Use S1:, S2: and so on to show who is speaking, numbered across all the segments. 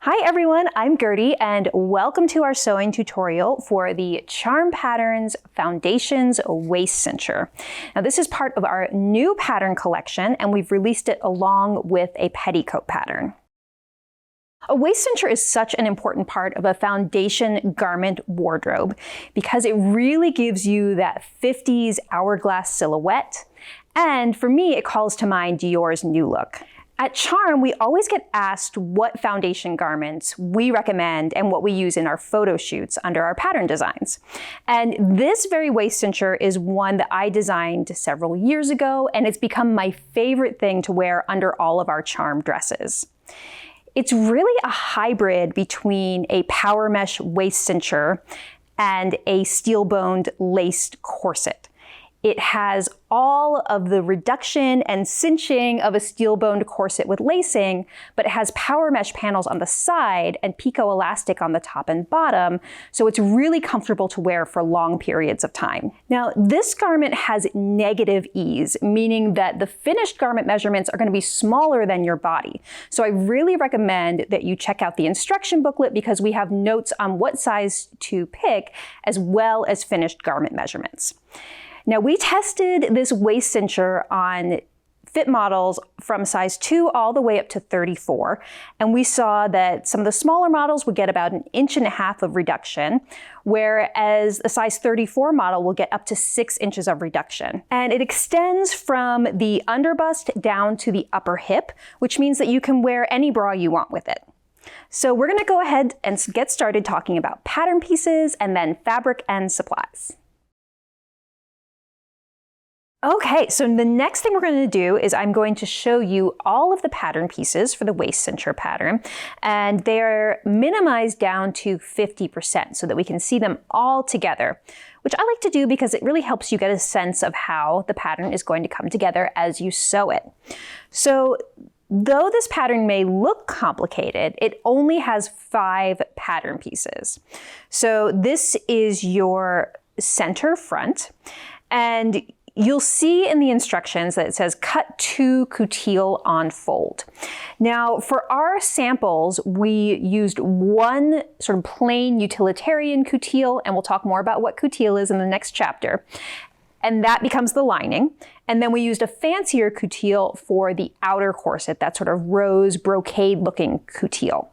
S1: Hi everyone, I'm Gertie and welcome to our sewing tutorial for the Charm Patterns Foundations Waist Cincher. Now this is part of our new pattern collection and we've released it along with a petticoat pattern. A waist cincher is such an important part of a foundation garment wardrobe because it really gives you that 50s hourglass silhouette, and for me it calls to mind Dior's new look. At Charm, we always get asked what foundation garments we recommend and what we use in our photo shoots under our pattern designs. And this very waist cincher is one that I designed several years ago, and it's become my favorite thing to wear under all of our Charm dresses. It's really a hybrid between a power mesh waist cincher and a steel-boned laced corset. It has all of the reduction and cinching of a steel-boned corset with lacing, but it has power mesh panels on the side and pico elastic on the top and bottom, so it's really comfortable to wear for long periods of time. Now, this garment has negative ease, meaning that the finished garment measurements are going to be smaller than your body. So I really recommend that you check out the instruction booklet because we have notes on what size to pick as well as finished garment measurements. Now we tested this waist cincher on fit models from size 2 all the way up to 34, and we saw that some of the smaller models would get about 1.5 inches of reduction, whereas the size 34 model will get up to 6 inches of reduction. And it extends from the underbust down to the upper hip, which means that you can wear any bra you want with it. So we're gonna go ahead and get started talking about pattern pieces and then fabric and supplies. Okay, so the next thing we're going to do is I'm going to show you all of the pattern pieces for the waist cincher pattern, and they're minimized down to 50% so that we can see them all together, which I like to do because it really helps you get a sense of how the pattern is going to come together as you sew it. So though this pattern may look complicated, it only has 5 pattern pieces. So this is your center front, and you'll see in the instructions that it says cut 2 coutil on fold. Now for our samples, we used one sort of plain utilitarian coutil, and we'll talk more about what coutil is in the next chapter. And that becomes the lining. And then we used a fancier coutil for the outer corset, that sort of rose brocade looking coutil.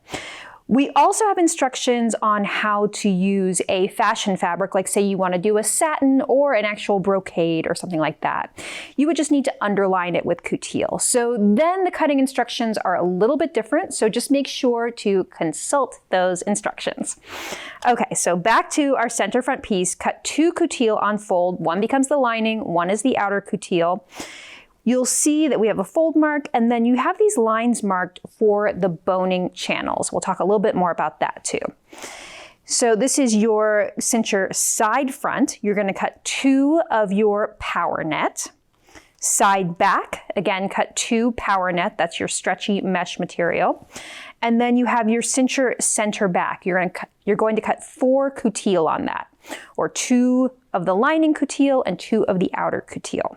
S1: We also have instructions on how to use a fashion fabric, like say you want to do a satin or an actual brocade or something like that. You would just need to underline it with coutil. So then the cutting instructions are a little bit different, so just make sure to consult those instructions. Okay, so back to our center front piece, cut 2 coutil on fold. One becomes the lining, one is the outer coutil. You'll see that we have a fold mark, and then you have these lines marked for the boning channels. We'll talk a little bit more about that too. So this is your cincher side front. You're going to cut 2 of your power net. Side back, again, cut 2 power net. That's your stretchy mesh material. And then you have your cincher center back. You're going to cut 4 coutil on that, or 2 of the lining coutil and 2 of the outer coutil.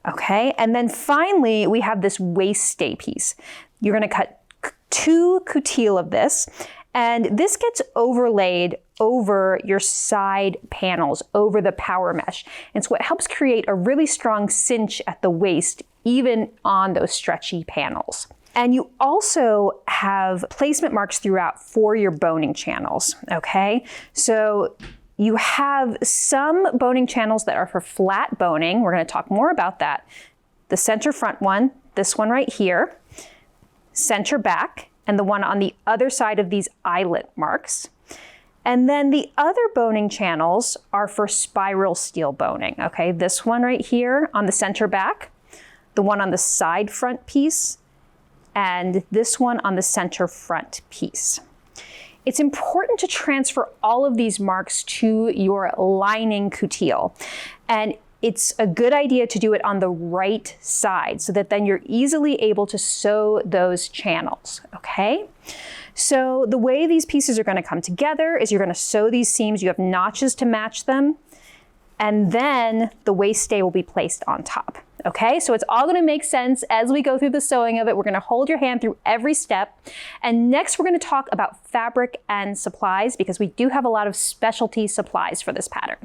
S1: Okay, and then finally we have this waist stay piece. You're going to cut 2 coutil of this, and this gets overlaid over your side panels, over the power mesh. And so it helps create a really strong cinch at the waist, even on those stretchy panels. And you also have placement marks throughout for your boning channels, okay? So you have some boning channels that are for flat boning. We're going to talk more about that. The center front one, this one right here, center back, and the one on the other side of these eyelet marks. And then the other boning channels are for spiral steel boning. Okay, this one right here on the center back, the one on the side front piece, and this one on the center front piece. It's important to transfer all of these marks to your lining coutil. And it's a good idea to do it on the right side so that then you're easily able to sew those channels, okay? So the way these pieces are going to come together is you're going to sew these seams. You have notches to match them, and then the waist stay will be placed on top. Okay, so it's all going to make sense as we go through the sewing of it. We're going to hold your hand through every step. And next we're going to talk about fabric and supplies because we do have a lot of specialty supplies for this pattern.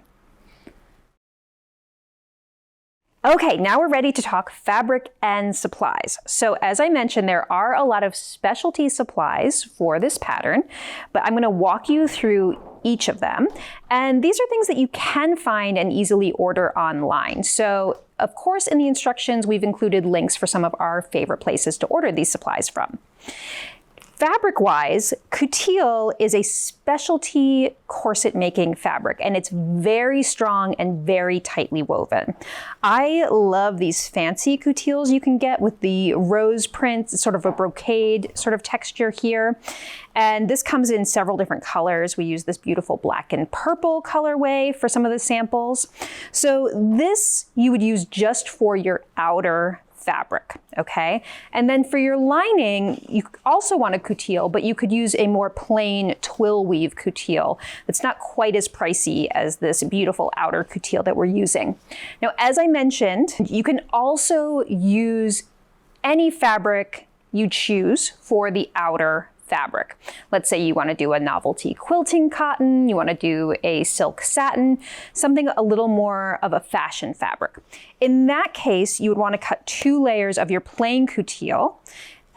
S1: Okay, now we're ready to talk fabric and supplies. So as I mentioned, there are a lot of specialty supplies for this pattern, but I'm going to walk you through each of them. And these are things that you can find and easily order online. So of course, in the instructions, we've included links for some of our favorite places to order these supplies from. Fabric-wise, coutil is a specialty corset-making fabric, and it's very strong and very tightly woven. I love these fancy coutils you can get with the rose print, sort of a brocade sort of texture here. And this comes in several different colors. We use this beautiful black and purple colorway for some of the samples. So this you would use just for your outer fabric, okay? And then for your lining, you also want a coutil, but you could use a more plain twill weave coutil that's not quite as pricey as this beautiful outer coutil that we're using. Now, as I mentioned, you can also use any fabric you choose for the outer fabric. Let's say you want to do a novelty quilting cotton, you want to do a silk satin, something a little more of a fashion fabric. In that case, you would want to cut 2 layers of your plain coutil,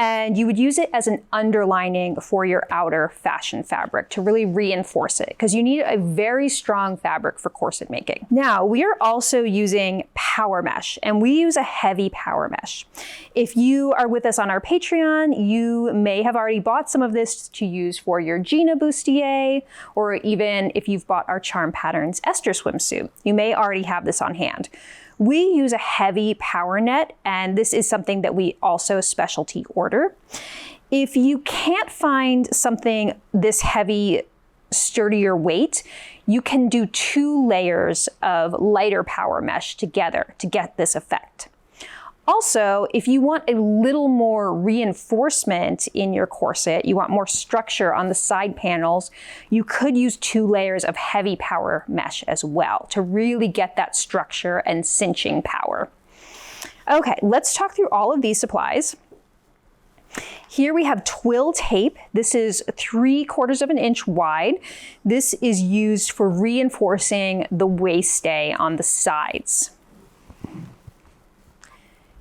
S1: and you would use it as an underlining for your outer fashion fabric to really reinforce it, because you need a very strong fabric for corset making. Now, we are also using power mesh, and we use a heavy power mesh. If you are with us on our Patreon, you may have already bought some of this to use for your Gina bustier, or even if you've bought our Charm Patterns Esther swimsuit, you may already have this on hand. We use a heavy power net, and this is something that we also specialty order. If you can't find something this heavy, sturdier weight, you can do 2 layers of lighter power mesh together to get this effect. Also, if you want a little more reinforcement in your corset, you want more structure on the side panels, you could use 2 layers of heavy power mesh as well to really get that structure and cinching power. Okay, let's talk through all of these supplies. Here we have twill tape. This is 3/4 of an inch wide. This is used for reinforcing the waiststay on the sides.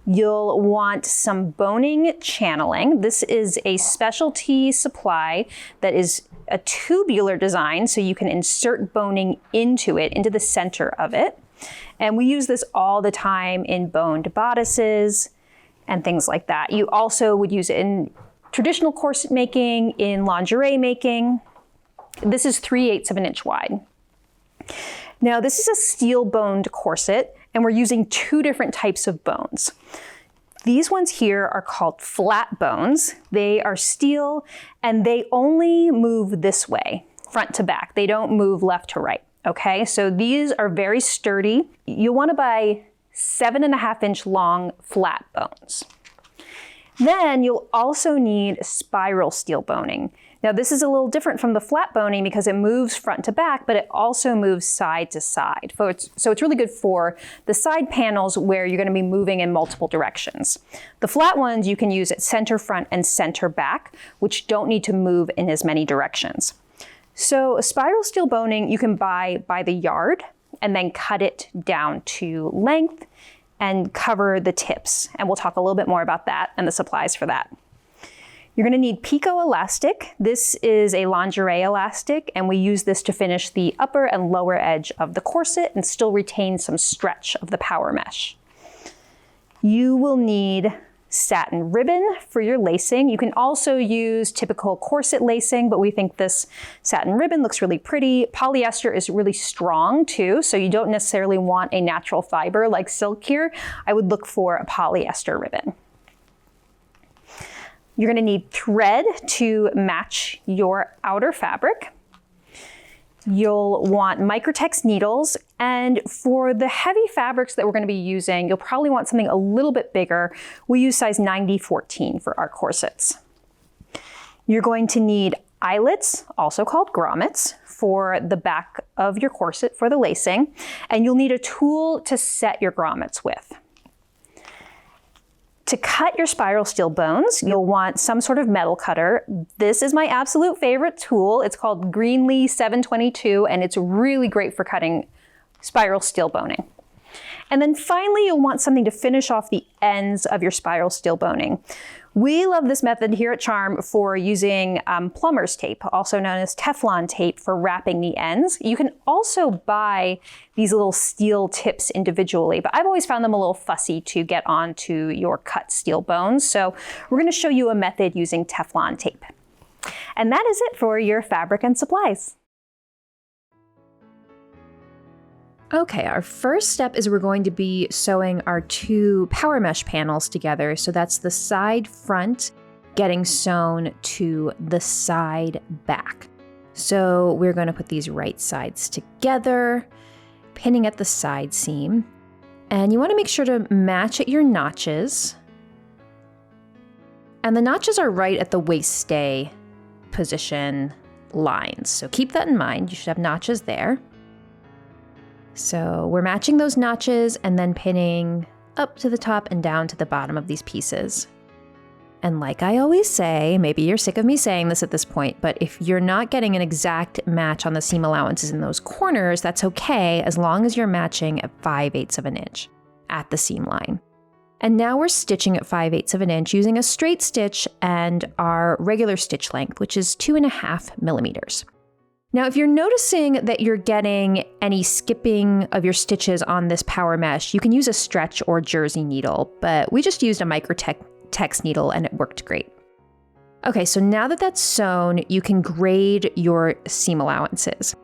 S1: You'll want some boning channeling. This is a specialty supply that is a tubular design, so you can insert boning into it, into the center of it. And we use this all the time in boned bodices and things like that. You also would use it in traditional corset making, in lingerie making. This is 3/8 of an inch wide. Now, this is a steel boned corset, and we're using 2 different types of bones. These ones here are called flat bones. They are steel, and they only move this way, front to back. They don't move left to right, okay? So these are very sturdy. You'll want to buy 7.5 inch long flat bones. Then you'll also need spiral steel boning. Now this is a little different from the flat boning because it moves front to back, but it also moves side to side. So it's really good for the side panels where you're going to be moving in multiple directions. The flat ones you can use at center front and center back, which don't need to move in as many directions. So a spiral steel boning you can buy by the yard and then cut it down to length and cover the tips. And we'll talk a little bit more about that and the supplies for that. You're going to need picot elastic. This is a lingerie elastic, and we use this to finish the upper and lower edge of the corset and still retain some stretch of the power mesh. You will need satin ribbon for your lacing. You can also use typical corset lacing, but we think this satin ribbon looks really pretty. Polyester is really strong too, so you don't necessarily want a natural fiber like silk here. I would look for a polyester ribbon. You're going to need thread to match your outer fabric. You'll want Microtex needles, and for the heavy fabrics that we're going to be using, you'll probably want something a little bit bigger. We use size 90-14 for our corsets. You're going to need eyelets, also called grommets, for the back of your corset for the lacing, and you'll need a tool to set your grommets with. To cut your spiral steel bones, you'll want some sort of metal cutter. This is my absolute favorite tool. It's called Greenlee 722, and it's really great for cutting spiral steel boning. And then finally, you'll want something to finish off the ends of your spiral steel boning. We love this method here at Charm for using plumber's tape, also known as Teflon tape, for wrapping the ends. You can also buy these little steel tips individually, but I've always found them a little fussy to get onto your cut steel bones. So we're going to show you a method using Teflon tape. And that is it for your fabric and supplies. Okay, our first step is we're going to be sewing our two power mesh panels together. So that's the side front getting sewn to the side back. So we're going to put these right sides together, pinning at the side seam. And you want to make sure to match at your notches. And the notches are right at the waist stay position lines. So keep that in mind. You should have notches there. So we're matching those notches and then pinning up to the top and down to the bottom of these pieces. And like I always say, maybe you're sick of me saying this at this point, but if you're not getting an exact match on the seam allowances in those corners, that's okay, as long as you're matching at 5/8 of an inch at the seam line. And now we're stitching at 5/8 of an inch using a straight stitch and our regular stitch length, which is 2.5 millimeters. Now, if you're noticing that you're getting any skipping of your stitches on this power mesh, you can use a stretch or jersey needle, but we just used a Microtex needle and it worked great. Okay, so now that that's sewn, you can grade your seam allowances.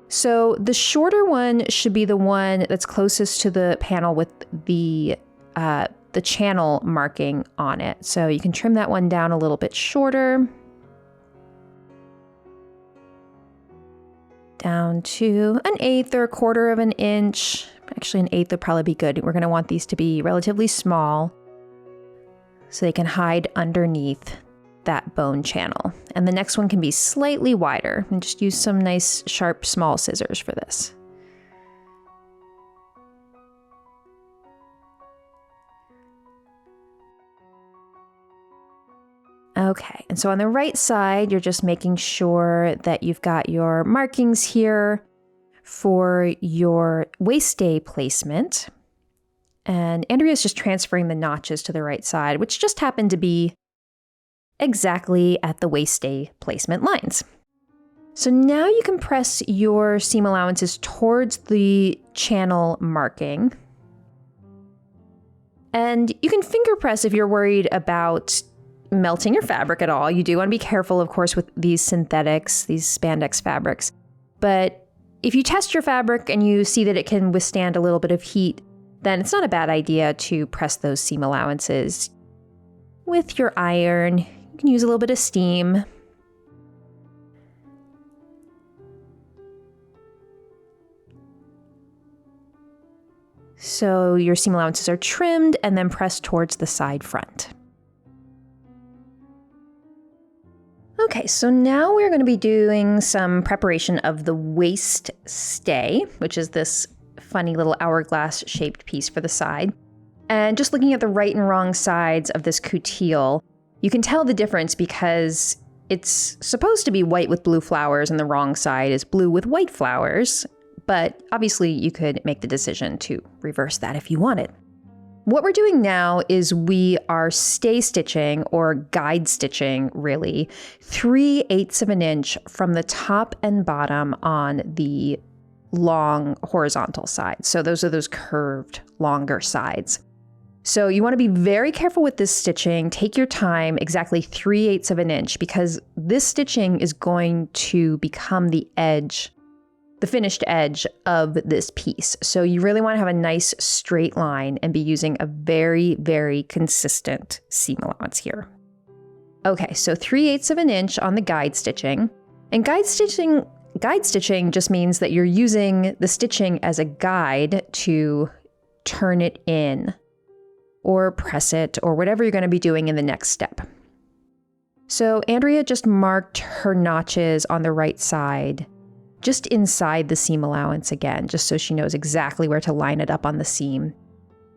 S1: So the shorter one should be the one that's closest to the panel with the channel marking on it. So you can trim that one down a little bit shorter. Down to 1/8 or 1/4 of an inch. Actually, 1/8 would probably be good. We're going to want these to be relatively small so they can hide underneath that bone channel. And the next one can be slightly wider. And just use some nice, sharp, small scissors for this. Okay, and so on the right side, you're just making sure that you've got your markings here for your waist stay placement. And Andrea's just transferring the notches to the right side, which just happened to be exactly at the waist stay placement lines. So now you can press your seam allowances towards the channel marking. And you can finger press if you're worried about melting your fabric at all. You do want to be careful, of course, with these synthetics, these spandex fabrics. But if you test your fabric and you see that it can withstand a little bit of heat, then it's not a bad idea to press those seam allowances with your iron. You can use a little bit of steam. So your seam allowances are trimmed and then pressed towards the side front. Okay, so now we're going to be doing some preparation of the waist stay, which is this funny little hourglass shaped piece for the side. And just looking at the right and wrong sides of this coutil, you can tell the difference because it's supposed to be white with blue flowers and the wrong side is blue with white flowers. But obviously you could make the decision to reverse that if you wanted. What we're doing now is we are stay stitching, or guide stitching really, 3/8 of an inch from the top and bottom on the long horizontal side. So those are those curved, longer sides. So you want to be very careful with this stitching. Take your time, exactly 3/8 of an inch, because this stitching is going to become the edge, the finished edge of this piece. So you really want to have a nice straight line and be using a very, very consistent seam allowance here. Okay, so 3/8 of an inch on the guide stitching. And guide stitching just means that you're using the stitching as a guide to turn it in or press it or whatever you're going to be doing in the next step. So Andrea just marked her notches on the right side, just inside the seam allowance again, just so she knows exactly where to line it up on the seam.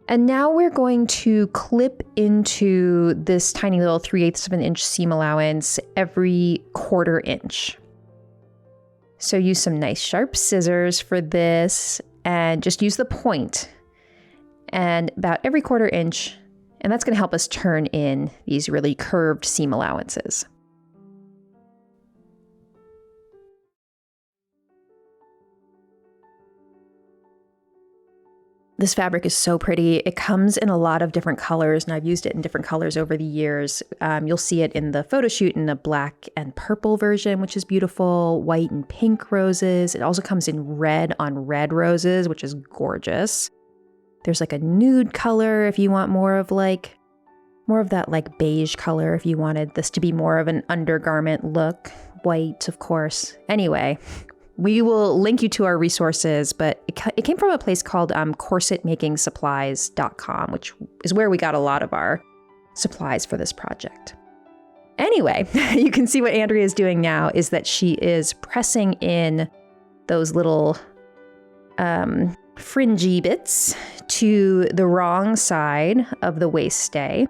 S1: And now we're going to clip into this tiny little 3/8 of an inch seam allowance every 1/4 inch. So use some nice sharp scissors for this and just use the point and about every 1/4 inch. And that's going to help us turn in these really curved seam allowances. This fabric is so pretty. It comes in a lot of different colors, and I've used it in different colors over the years. You'll see it in the photo shoot in a black and purple version, which is beautiful, white and pink roses. It also comes in red on red roses, which is gorgeous. There's like a nude color if you want more of that like beige color if you wanted this to be more of an undergarment look. White, of course. Anyway, we will link you to our resources, but it came from a place called corsetmakingsupplies.com, which is where we got a lot of our supplies for this project. Anyway, you can see what Andrea is doing now is that she is pressing in those little fringy bits to the wrong side of the waist stay.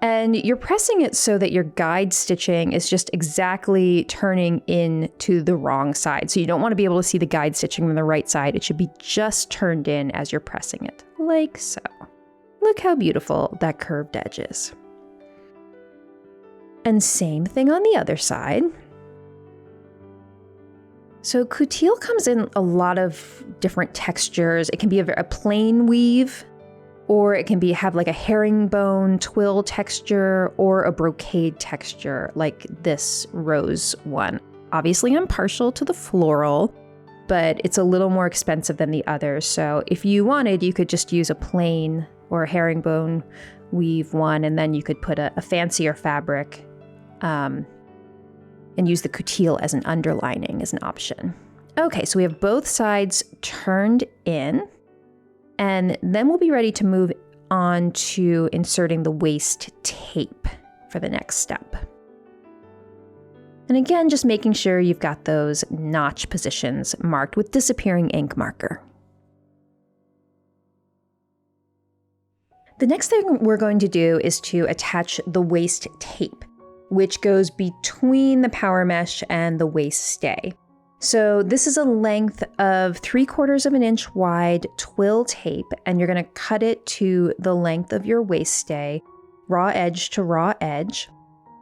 S1: And you're pressing it so that your guide stitching is just exactly turning in to the wrong side. So you don't want to be able to see the guide stitching from the right side. It should be just turned in as you're pressing it, like so. Look how beautiful that curved edge is. And same thing on the other side. So coutil comes in a lot of different textures. It can be a plain weave, or it can have like a herringbone twill texture or a brocade texture like this rose one. Obviously, I'm partial to the floral, but it's a little more expensive than the others. So if you wanted, you could just use a plain or a herringbone weave one, and then you could put a fancier fabric and use the coutil as an underlining as an option. Okay, so we have both sides turned in. And then we'll be ready to move on to inserting the waist tape for the next step. And again, just making sure you've got those notch positions marked with disappearing ink marker. The next thing we're going to do is to attach the waist tape, which goes between the power mesh and the waist stay. So this is a length of 3/4 of an inch wide twill tape, and you're going to cut it to the length of your waist stay, raw edge to raw edge.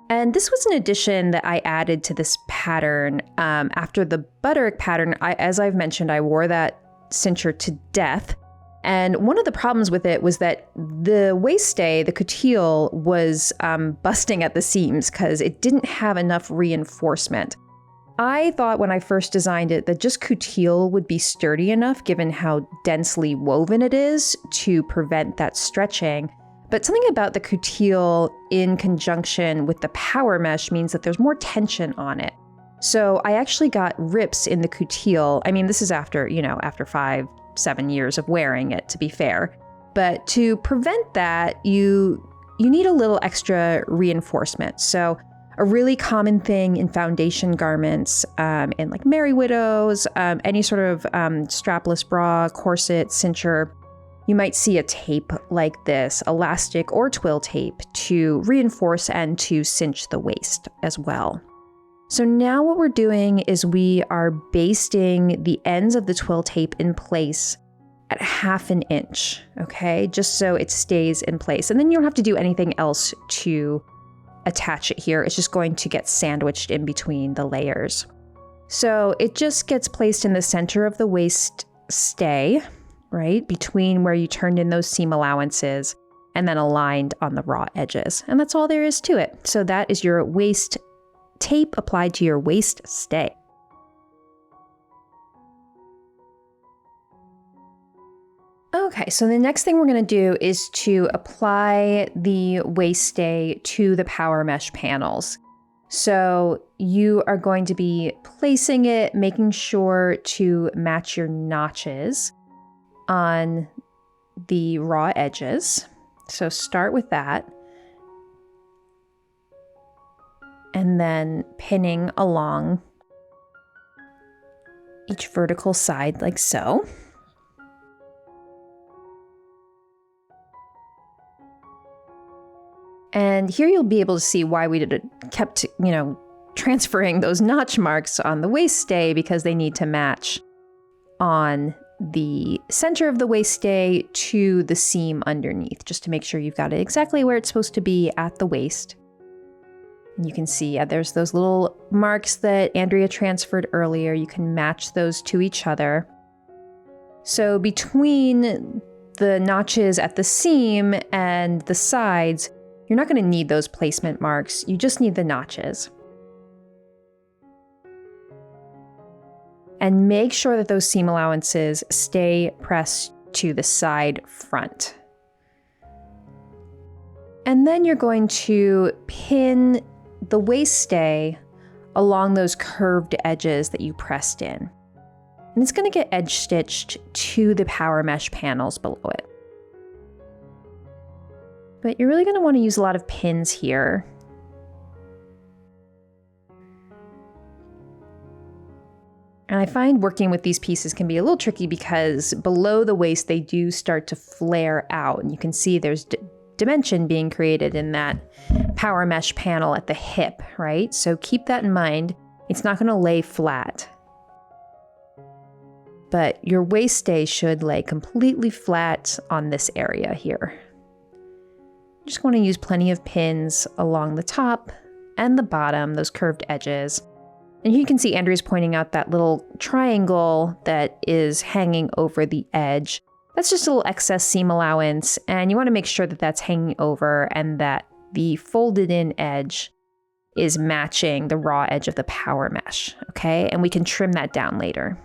S1: And this was an addition that I added to this pattern after the butterick pattern. As I've mentioned, I wore that cincher to death. And one of the problems with it was that the waist stay, the coutil, was busting at the seams because it didn't have enough reinforcement. I thought when I first designed it that just coutil would be sturdy enough given how densely woven it is to prevent that stretching. But something about the coutil in conjunction with the power mesh means that there's more tension on it. So I actually got rips in the coutil. I mean, this is after 5-7 years of wearing it, to be fair. But to prevent that, you need a little extra reinforcement. So a really common thing in foundation garments, in like Merry Widows, any sort of strapless bra, corset, cincher, you might see a tape like this, elastic or twill tape, to reinforce and to cinch the waist as well. So now what we're doing is we are basting the ends of the twill tape in place at 1/2 inch, okay? Just so it stays in place. And then you don't have to do anything else to attach it here. It's just going to get sandwiched in between the layers. So it just gets placed in the center of the waist stay, right? Between where you turned in those seam allowances and then aligned on the raw edges. And that's all there is to it. So that is your waist tape applied to your waist stay. Okay, so the next thing we're going to do is to apply the waist stay to the power mesh panels. So you are going to be placing it, making sure to match your notches on the raw edges. So start with that. And then pinning along each vertical side like so. And here you'll be able to see why we kept, transferring those notch marks on the waist stay, because they need to match on the center of the waist stay to the seam underneath, just to make sure you've got it exactly where it's supposed to be at the waist. And you can see, there's those little marks that Andrea transferred earlier. You can match those to each other. So between the notches at the seam and the sides, you're not going to need those placement marks. You just need the notches. And make sure that those seam allowances stay pressed to the side front. And then you're going to pin the waist stay along those curved edges that you pressed in. And it's going to get edge stitched to the power mesh panels below it. But you're really going to want to use a lot of pins here. And I find working with these pieces can be a little tricky because below the waist they do start to flare out, and you can see there's dimension being created in that power mesh panel at the hip, right? So keep that in mind. It's not going to lay flat. But your waist stay should lay completely flat on this area here. Just want to use plenty of pins along the top and the bottom, those curved edges. And you can see Andrea's pointing out that little triangle that is hanging over the edge. That's just a little excess seam allowance, and you want to make sure that that's hanging over and that the folded in edge is matching the raw edge of the power mesh, okay? And we can trim that down later.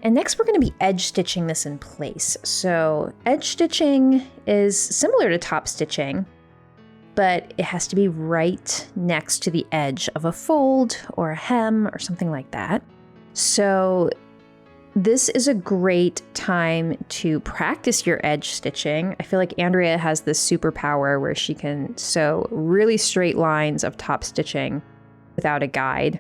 S1: And next we're going to be edge stitching this in place. So edge stitching is similar to top stitching, but it has to be right next to the edge of a fold or a hem or something like that. So this is a great time to practice your edge stitching. I feel like Andrea has this superpower where she can sew really straight lines of top stitching without a guide.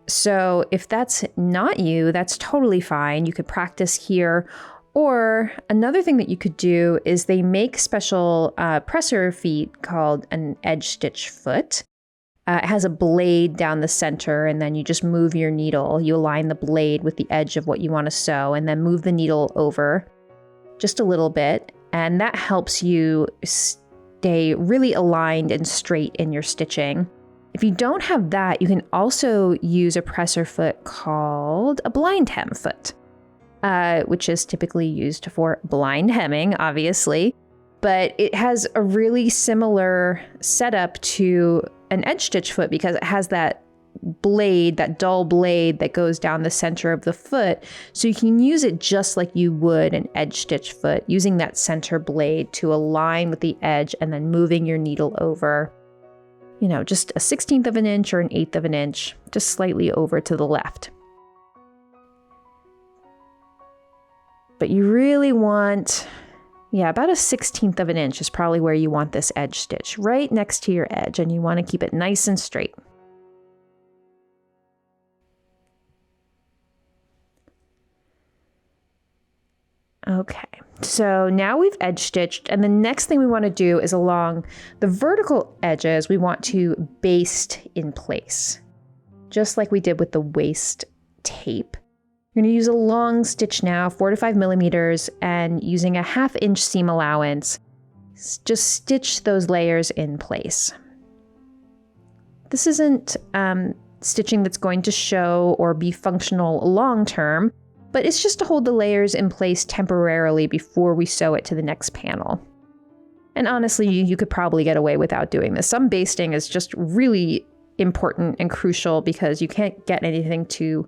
S1: So if that's not you, that's totally fine. You could practice here. Or another thing that you could do is they make special presser feet called an edge stitch foot. It has a blade down the center, and then you just move your needle. You align the blade with the edge of what you want to sew, and then move the needle over just a little bit. And that helps you stay really aligned and straight in your stitching. If you don't have that, you can also use a presser foot called a blind hem foot, which is typically used for blind hemming, obviously. But it has a really similar setup to an edge stitch foot because it has that blade, that dull blade that goes down the center of the foot. So you can use it just like you would an edge stitch foot, using that center blade to align with the edge and then moving your needle over, you know, just a 1/16 of an inch or an 1/8 of an inch, just slightly over to the left. But you really want, about a 1/16 of an inch is probably where you want this edge stitch, right next to your edge, and you want to keep it nice and straight. Okay, so now we've edge stitched, and the next thing we want to do is along the vertical edges, we want to baste in place, just like we did with the waist tape. You're going to use a long stitch now, 4 to 5 millimeters, and using a 1/2 inch seam allowance, just stitch those layers in place. This isn't stitching that's going to show or be functional long term, but it's just to hold the layers in place temporarily before we sew it to the next panel. And honestly, you could probably get away without doing this. Some basting is just really important and crucial because you can't get anything to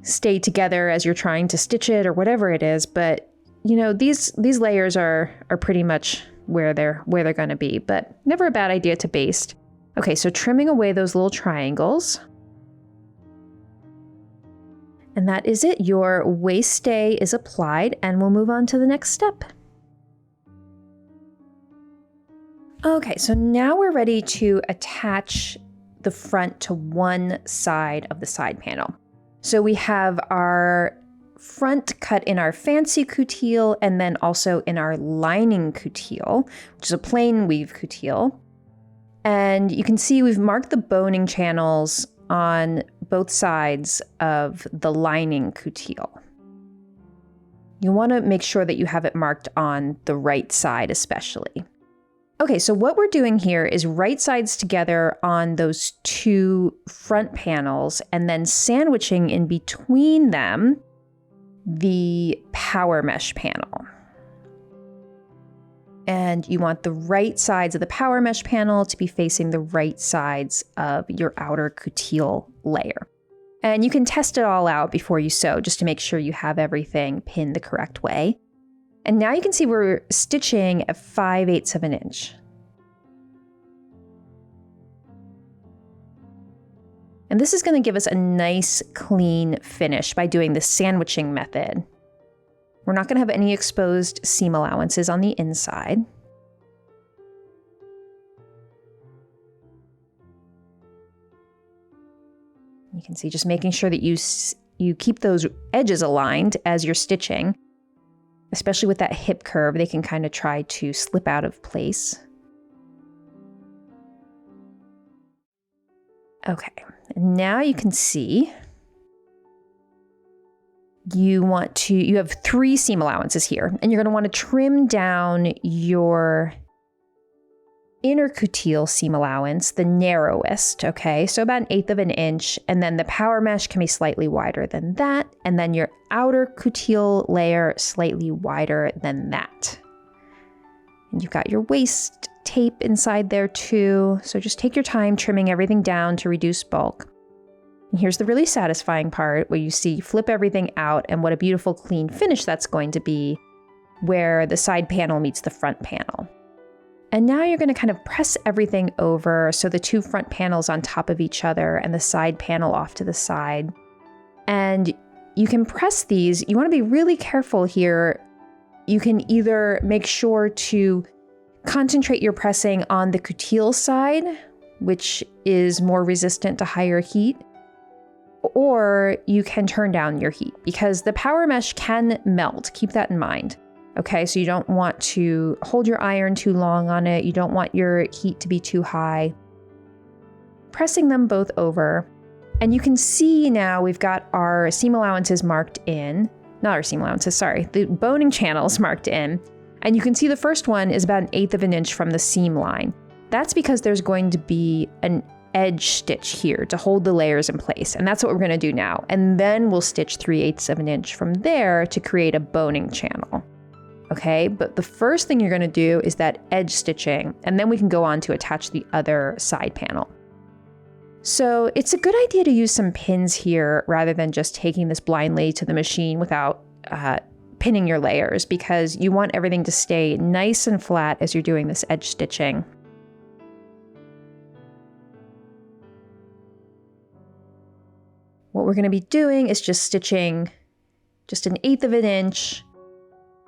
S1: stay together as you're trying to stitch it or whatever it is. But you know, these layers are pretty much where they're going to be, but never a bad idea to baste. Okay, so trimming away those little triangles. And that is it. Your waist stay is applied, and we'll move on to the next step. Okay, so now we're ready to attach the front to one side of the side panel. So we have our front cut in our fancy coutil and then also in our lining coutil, which is a plain weave coutil. And you can see we've marked the boning channels on both sides of the lining coutil. You want to make sure that you have it marked on the right side especially. Okay, so what we're doing here is right sides together on those two front panels and then sandwiching in between them the power mesh panel. And you want the right sides of the power mesh panel to be facing the right sides of your outer coutil layer. And you can test it all out before you sew just to make sure you have everything pinned the correct way. And now you can see we're stitching at 5/8 of an inch. And this is going to give us a nice clean finish by doing the sandwiching method. We're not going to have any exposed seam allowances on the inside. You can see just making sure that you keep those edges aligned as you're stitching, especially with that hip curve. They can kind of try to slip out of place. Okay, and now you can see you have 3 seam allowances here, and you're going to want to trim down your inner coutil seam allowance, the narrowest, okay? So about 1/8 of an inch, and then the power mesh can be slightly wider than that, and then your outer coutil layer slightly wider than that. And you've got your waist tape inside there too, so just take your time trimming everything down to reduce bulk. And here's the really satisfying part where you see flip everything out and what a beautiful clean finish that's going to be where the side panel meets the front panel. And now you're going to kind of press everything over so the 2 front panels on top of each other and the side panel off to the side. And you can press these. You want to be really careful here. You can either make sure to concentrate your pressing on the coutil side, which is more resistant to higher heat, or you can turn down your heat because the power mesh can melt. Keep that in mind. Okay, so you don't want to hold your iron too long on it. You don't want your heat to be too high. Pressing them both over. And you can see now we've got our seam allowances marked in. Not our seam allowances, sorry. The boning channels marked in. And you can see the first one is about 1/8 of an inch from the seam line. That's because there's going to be an edge stitch here to hold the layers in place. And that's what we're going to do now. And then we'll stitch 3/8 of an inch from there to create a boning channel. Okay, but the first thing you're going to do is that edge stitching, and then we can go on to attach the other side panel. So it's a good idea to use some pins here rather than just taking this blindly to the machine without pinning your layers, because you want everything to stay nice and flat as you're doing this edge stitching. What we're going to be doing is just stitching just 1/8 of an inch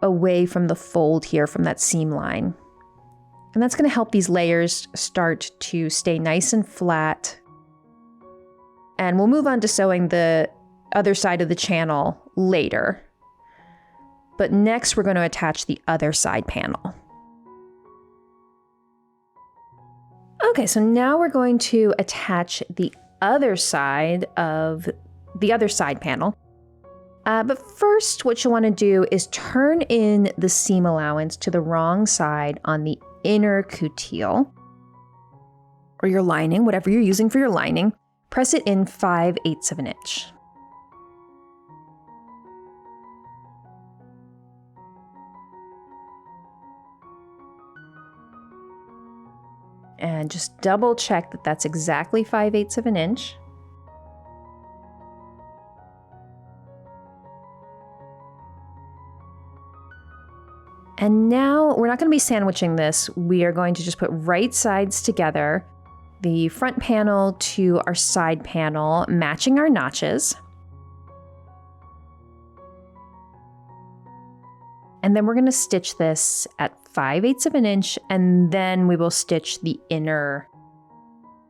S1: away from the fold here from that seam line. And that's going to help these layers start to stay nice and flat. And we'll move on to sewing the other side of the channel later. But next we're going to attach the other side panel. Okay, so now we're going to attach the other side of the other side panel. But first, what you'll want to do is turn in the seam allowance to the wrong side on the inner coutil, or your lining, whatever you're using for your lining. Press it in 5/8 of an inch. And just double check that that's exactly 5/8 of an inch. And now we're not going to be sandwiching this. We are going to just put right sides together, the front panel to our side panel, matching our notches. And then we're going to stitch this at 5/8 of an inch, and then we will stitch the inner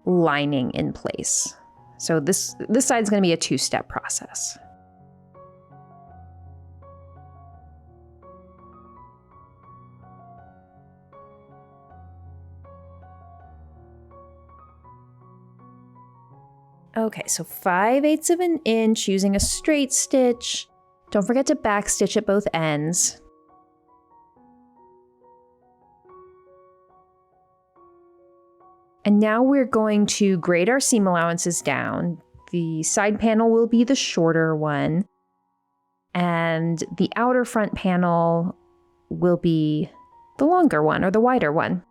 S1: lining in place. So this side is going to be a 2-step process. Okay, so 5/8 of an inch using a straight stitch. Don't forget to back stitch at both ends. And now we're going to grade our seam allowances down. The side panel will be the shorter one, and the outer front panel will be the longer one, or the wider one.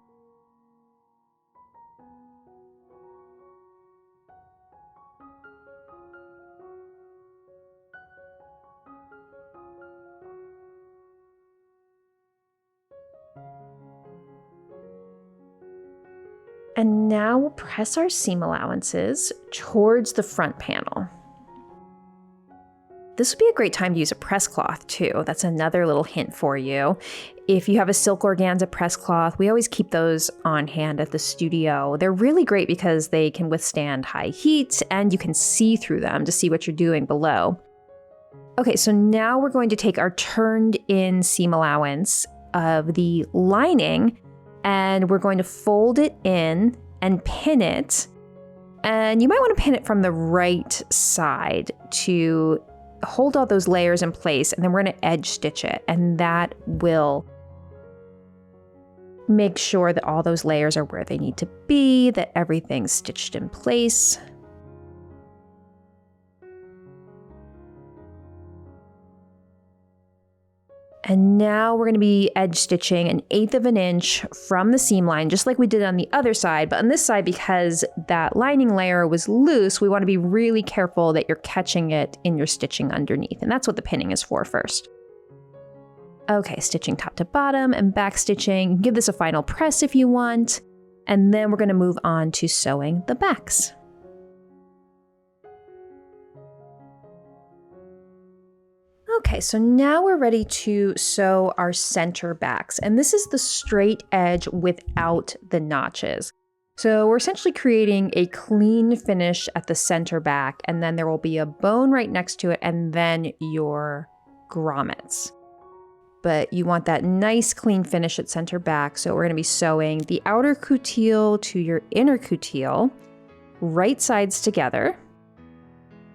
S1: And now we'll press our seam allowances towards the front panel. This would be a great time to use a press cloth too. That's another little hint for you. If you have a silk organza press cloth, we always keep those on hand at the studio. They're really great because they can withstand high heat and you can see through them to see what you're doing below. Okay, so now we're going to take our turned in seam allowance of the lining and we're going to fold it in and pin it. And you might want to pin it from the right side to hold all those layers in place, and then we're going to edge stitch it, and that will make sure that all those layers are where they need to be, that everything's stitched in place. And now we're going to be edge stitching 1/8 of an inch from the seam line, just like we did on the other side. But on this side, because that lining layer was loose, we want to be really careful that you're catching it in your stitching underneath. And that's what the pinning is for first. Okay, stitching top to bottom and back stitching. Give this a final press if you want. And then we're going to move on to sewing the backs. Okay, so now we're ready to sew our center backs, and this is the straight edge without the notches. So we're essentially creating a clean finish at the center back, and then there will be a bone right next to it, and then your grommets. But you want that nice clean finish at center back, so we're going to be sewing the outer coutil to your inner coutil, right sides together.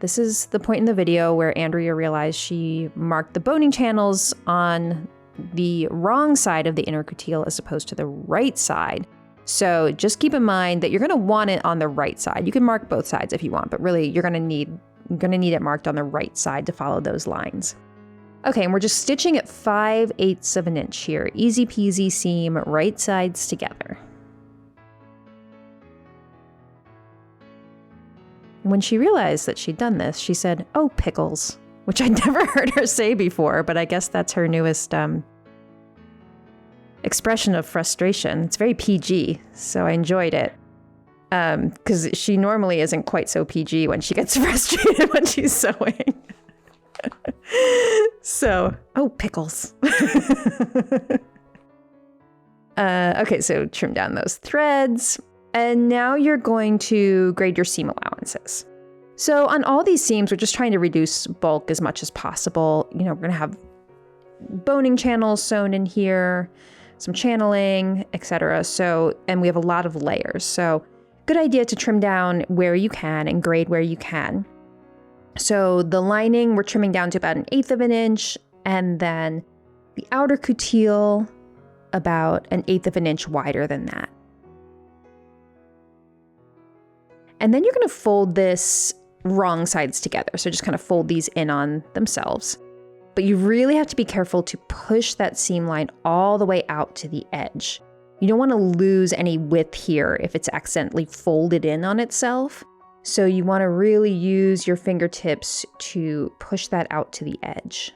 S1: This is the point in the video where Andrea realized she marked the boning channels on the wrong side of the inner coutil as opposed to the right side. So just keep in mind that you're going to want it on the right side. You can mark both sides if you want, but really you're going to need it marked on the right side to follow those lines. Okay, and we're just stitching at 5/8 of an inch here. Easy peasy seam, right sides together. When she realized that she'd done this, she said, "Oh, pickles," which I'd never heard her say before, but I guess that's her newest expression of frustration. It's very PG, so I enjoyed it. Because she normally isn't quite so PG when she gets frustrated when she's sewing. So, oh, pickles. Okay, so trim down those threads. And now you're going to grade your seam allowances. So on all these seams, we're just trying to reduce bulk as much as possible. You know, we're going to have boning channels sewn in here, some channeling, etc. So, and we have a lot of layers. So good idea to trim down where you can and grade where you can. So the lining, we're trimming down to about 1/8 of an inch, and then the outer coutil about 1/8 of an inch wider than that. And then you're going to fold this wrong sides together. So just kind of fold these in on themselves. But you really have to be careful to push that seam line all the way out to the edge. You don't want to lose any width here if it's accidentally folded in on itself. So you want to really use your fingertips to push that out to the edge.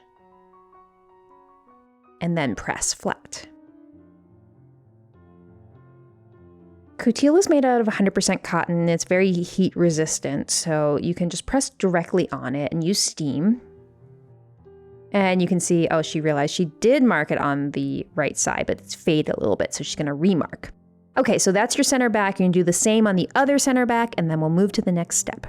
S1: and then press flat. Coutil is made out of 100% cotton. It's very heat resistant, so you can just press directly on it and use steam. And you can see, oh, she realized she did mark it on the right side, but it's faded a little bit, so she's gonna remark. Okay, so that's your center back. You can do the same on the other center back, and then we'll move to the next step.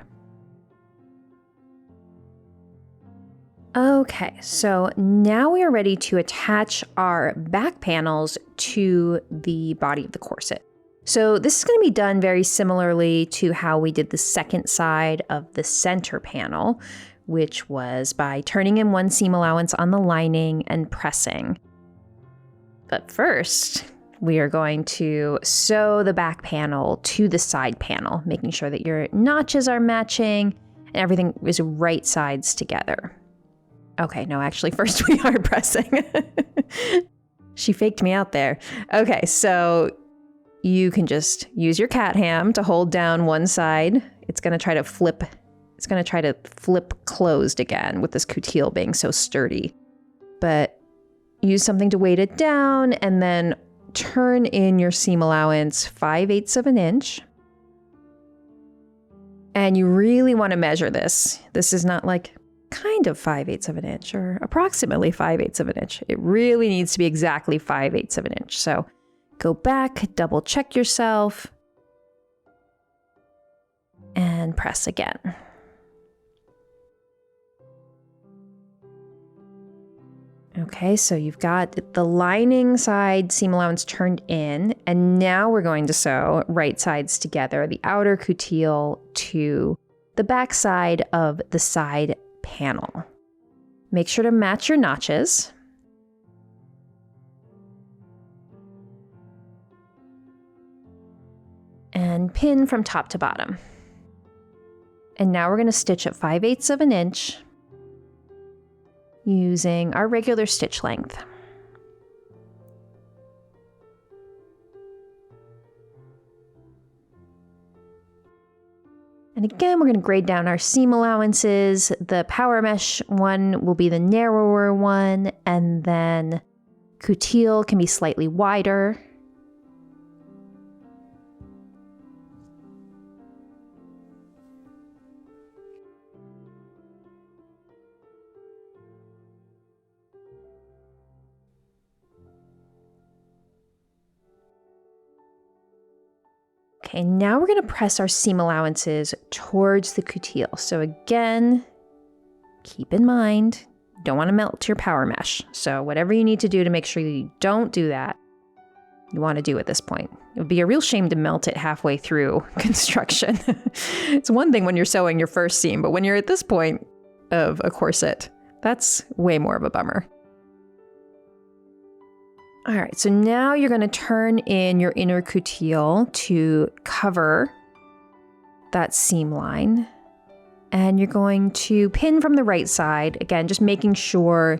S1: Okay, so now we are ready to attach our back panels to the body of the corset. So this is going to be done very similarly to how we did the second side of the center panel, which was by turning in one seam allowance on the lining and pressing. But first, we are going to sew the back panel to the side panel, making sure that your notches are matching and everything is right sides together. Okay, no, actually, first we are pressing. She faked me out there. Okay, so you can just use your cat ham to hold down one side. It's going to try to flip. It's going to try to flip closed again with this coutil being so sturdy. But use something to weight it down and then turn in your seam allowance 5/8 of an inch. And you really want to measure this. This is not like kind of 5/8 of an inch or approximately 5/8 of an inch. It really needs to be exactly 5/8 of an inch. So go back, double check yourself, and press again. Okay, so you've got the lining side seam allowance turned in, and now we're going to sew right sides together, the outer coutil to the back side of the side panel. Make sure to match your notches. And pin from top to bottom. And now we're going to stitch at 5/8 of an inch using our regular stitch length. And again, we're going to grade down our seam allowances. The power mesh one will be the narrower one, and then coutil can be slightly wider. Okay, now we're going to press our seam allowances towards the coutil. So again, keep in mind, you don't want to melt your power mesh. So whatever you need to do to make sure you don't do that, you want to do at this point. It would be a real shame to melt it halfway through construction. It's one thing when you're sewing your first seam, but when you're at this point of a corset, that's way more of a bummer. All right, so now you're going to turn in your inner coutil to cover that seam line. And you're going to pin from the right side, again, just making sure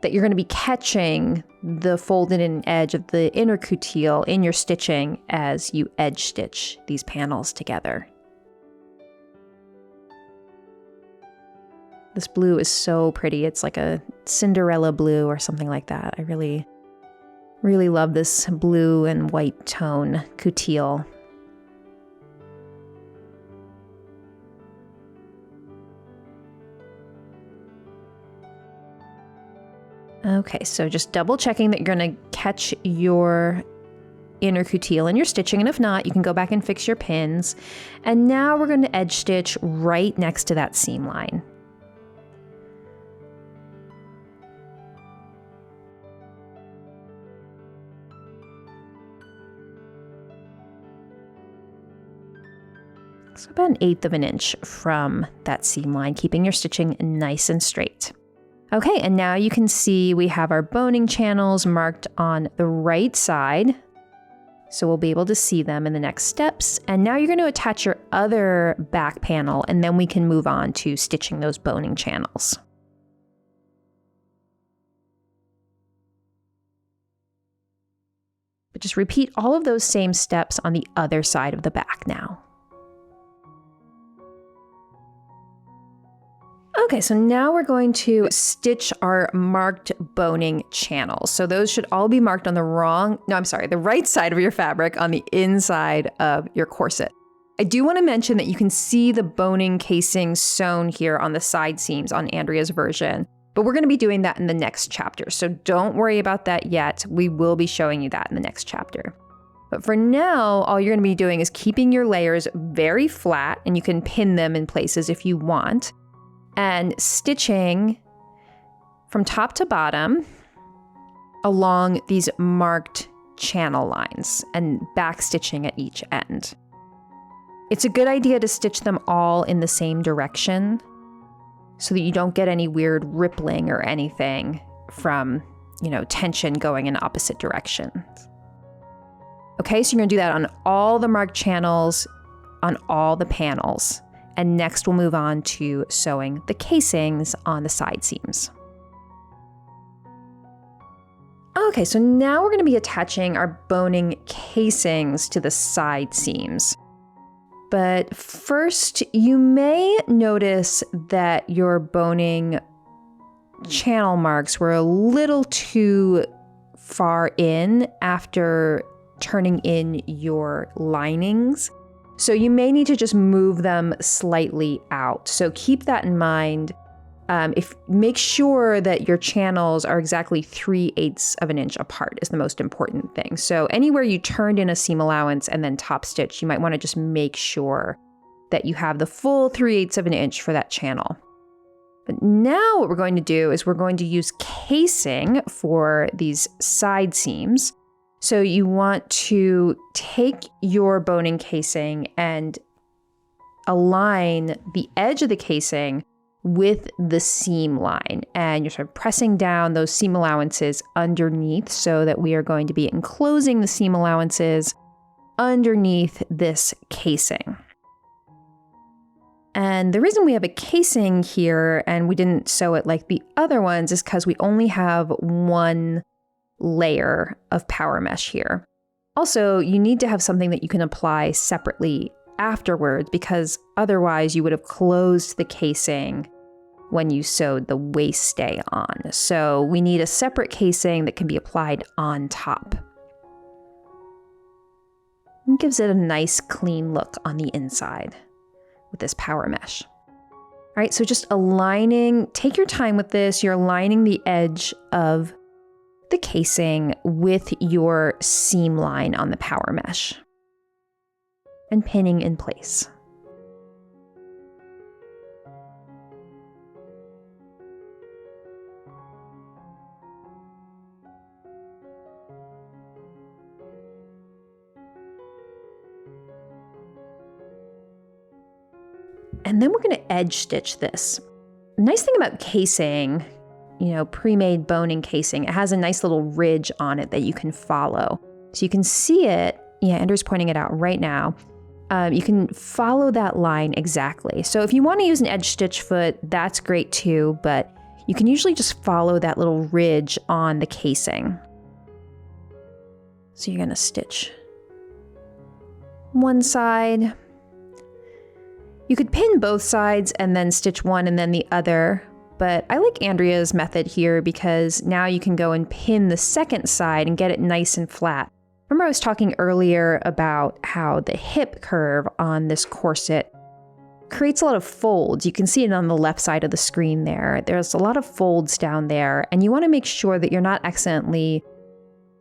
S1: that you're going to be catching the folded in edge of the inner coutil in your stitching as you edge stitch these panels together. This blue is so pretty. It's like a Cinderella blue or something like that. I really love this blue and white tone coutil. Okay, so just double checking that you're going to catch your inner coutil in your stitching, and if not, you can go back and fix your pins. And now we're going to edge stitch right next to that seam line. So about 1/8 of an inch from that seam line, keeping your stitching nice and straight. Okay, and now you can see we have our boning channels marked on the right side. So we'll be able to see them in the next steps. And now you're going to attach your other back panel, and then we can move on to stitching those boning channels. But just repeat all of those same steps on the other side of the back now. Okay, so now we're going to stitch our marked boning channels. So those should all be marked on the right side of your fabric on the inside of your corset. I do want to mention that you can see the boning casing sewn here on the side seams on Andrea's version, but we're going to be doing that in the next chapter. So don't worry about that yet. We will be showing you that in the next chapter. But for now, all you're going to be doing is keeping your layers very flat, and you can pin them in places if you want, and stitching from top to bottom along these marked channel lines and back stitching at each end. It's a good idea to stitch them all in the same direction so that you don't get any weird rippling or anything from, tension going in opposite directions. Okay, so you're gonna do that on all the marked channels, on all the panels. And next we'll move on to sewing the casings on the side seams. Okay, so now we're going to be attaching our boning casings to the side seams. But first, you may notice that your boning channel marks were a little too far in after turning in your linings. So you may need to just move them slightly out. So keep that in mind. Make sure that your channels are exactly 3/8 of an inch apart is the most important thing. So anywhere you turned in a seam allowance and then top stitch, you might want to just make sure that you have the full 3/8 of an inch for that channel. But now what we're going to do is we're going to use casing for these side seams. So you want to take your boning casing and align the edge of the casing with the seam line. And you're sort of pressing down those seam allowances underneath so that we are going to be enclosing the seam allowances underneath this casing. And the reason we have a casing here and we didn't sew it like the other ones is because we only have one layer of power mesh here. Also, you need to have something that you can apply separately afterwards because otherwise you would have closed the casing when you sewed the waist stay on. So we need a separate casing that can be applied on top. It gives it a nice clean look on the inside with this power mesh. All right, so just aligning, take your time with this. You're aligning the edge of the casing with your seam line on the power mesh and pinning in place. And then we're going to edge stitch this. The nice thing about casing, pre-made boning casing, it has a nice little ridge on it that you can follow. So you can see it. Yeah, Andrew's pointing it out right now. You can follow that line exactly. So if you want to use an edge stitch foot, that's great too, but you can usually just follow that little ridge on the casing. So you're going to stitch one side. You could pin both sides and then stitch one and then the other, but I like Andrea's method here because now you can go and pin the second side and get it nice and flat. Remember I was talking earlier about how the hip curve on this corset creates a lot of folds. You can see it on the left side of the screen there. There's a lot of folds down there, and you want to make sure that you're not accidentally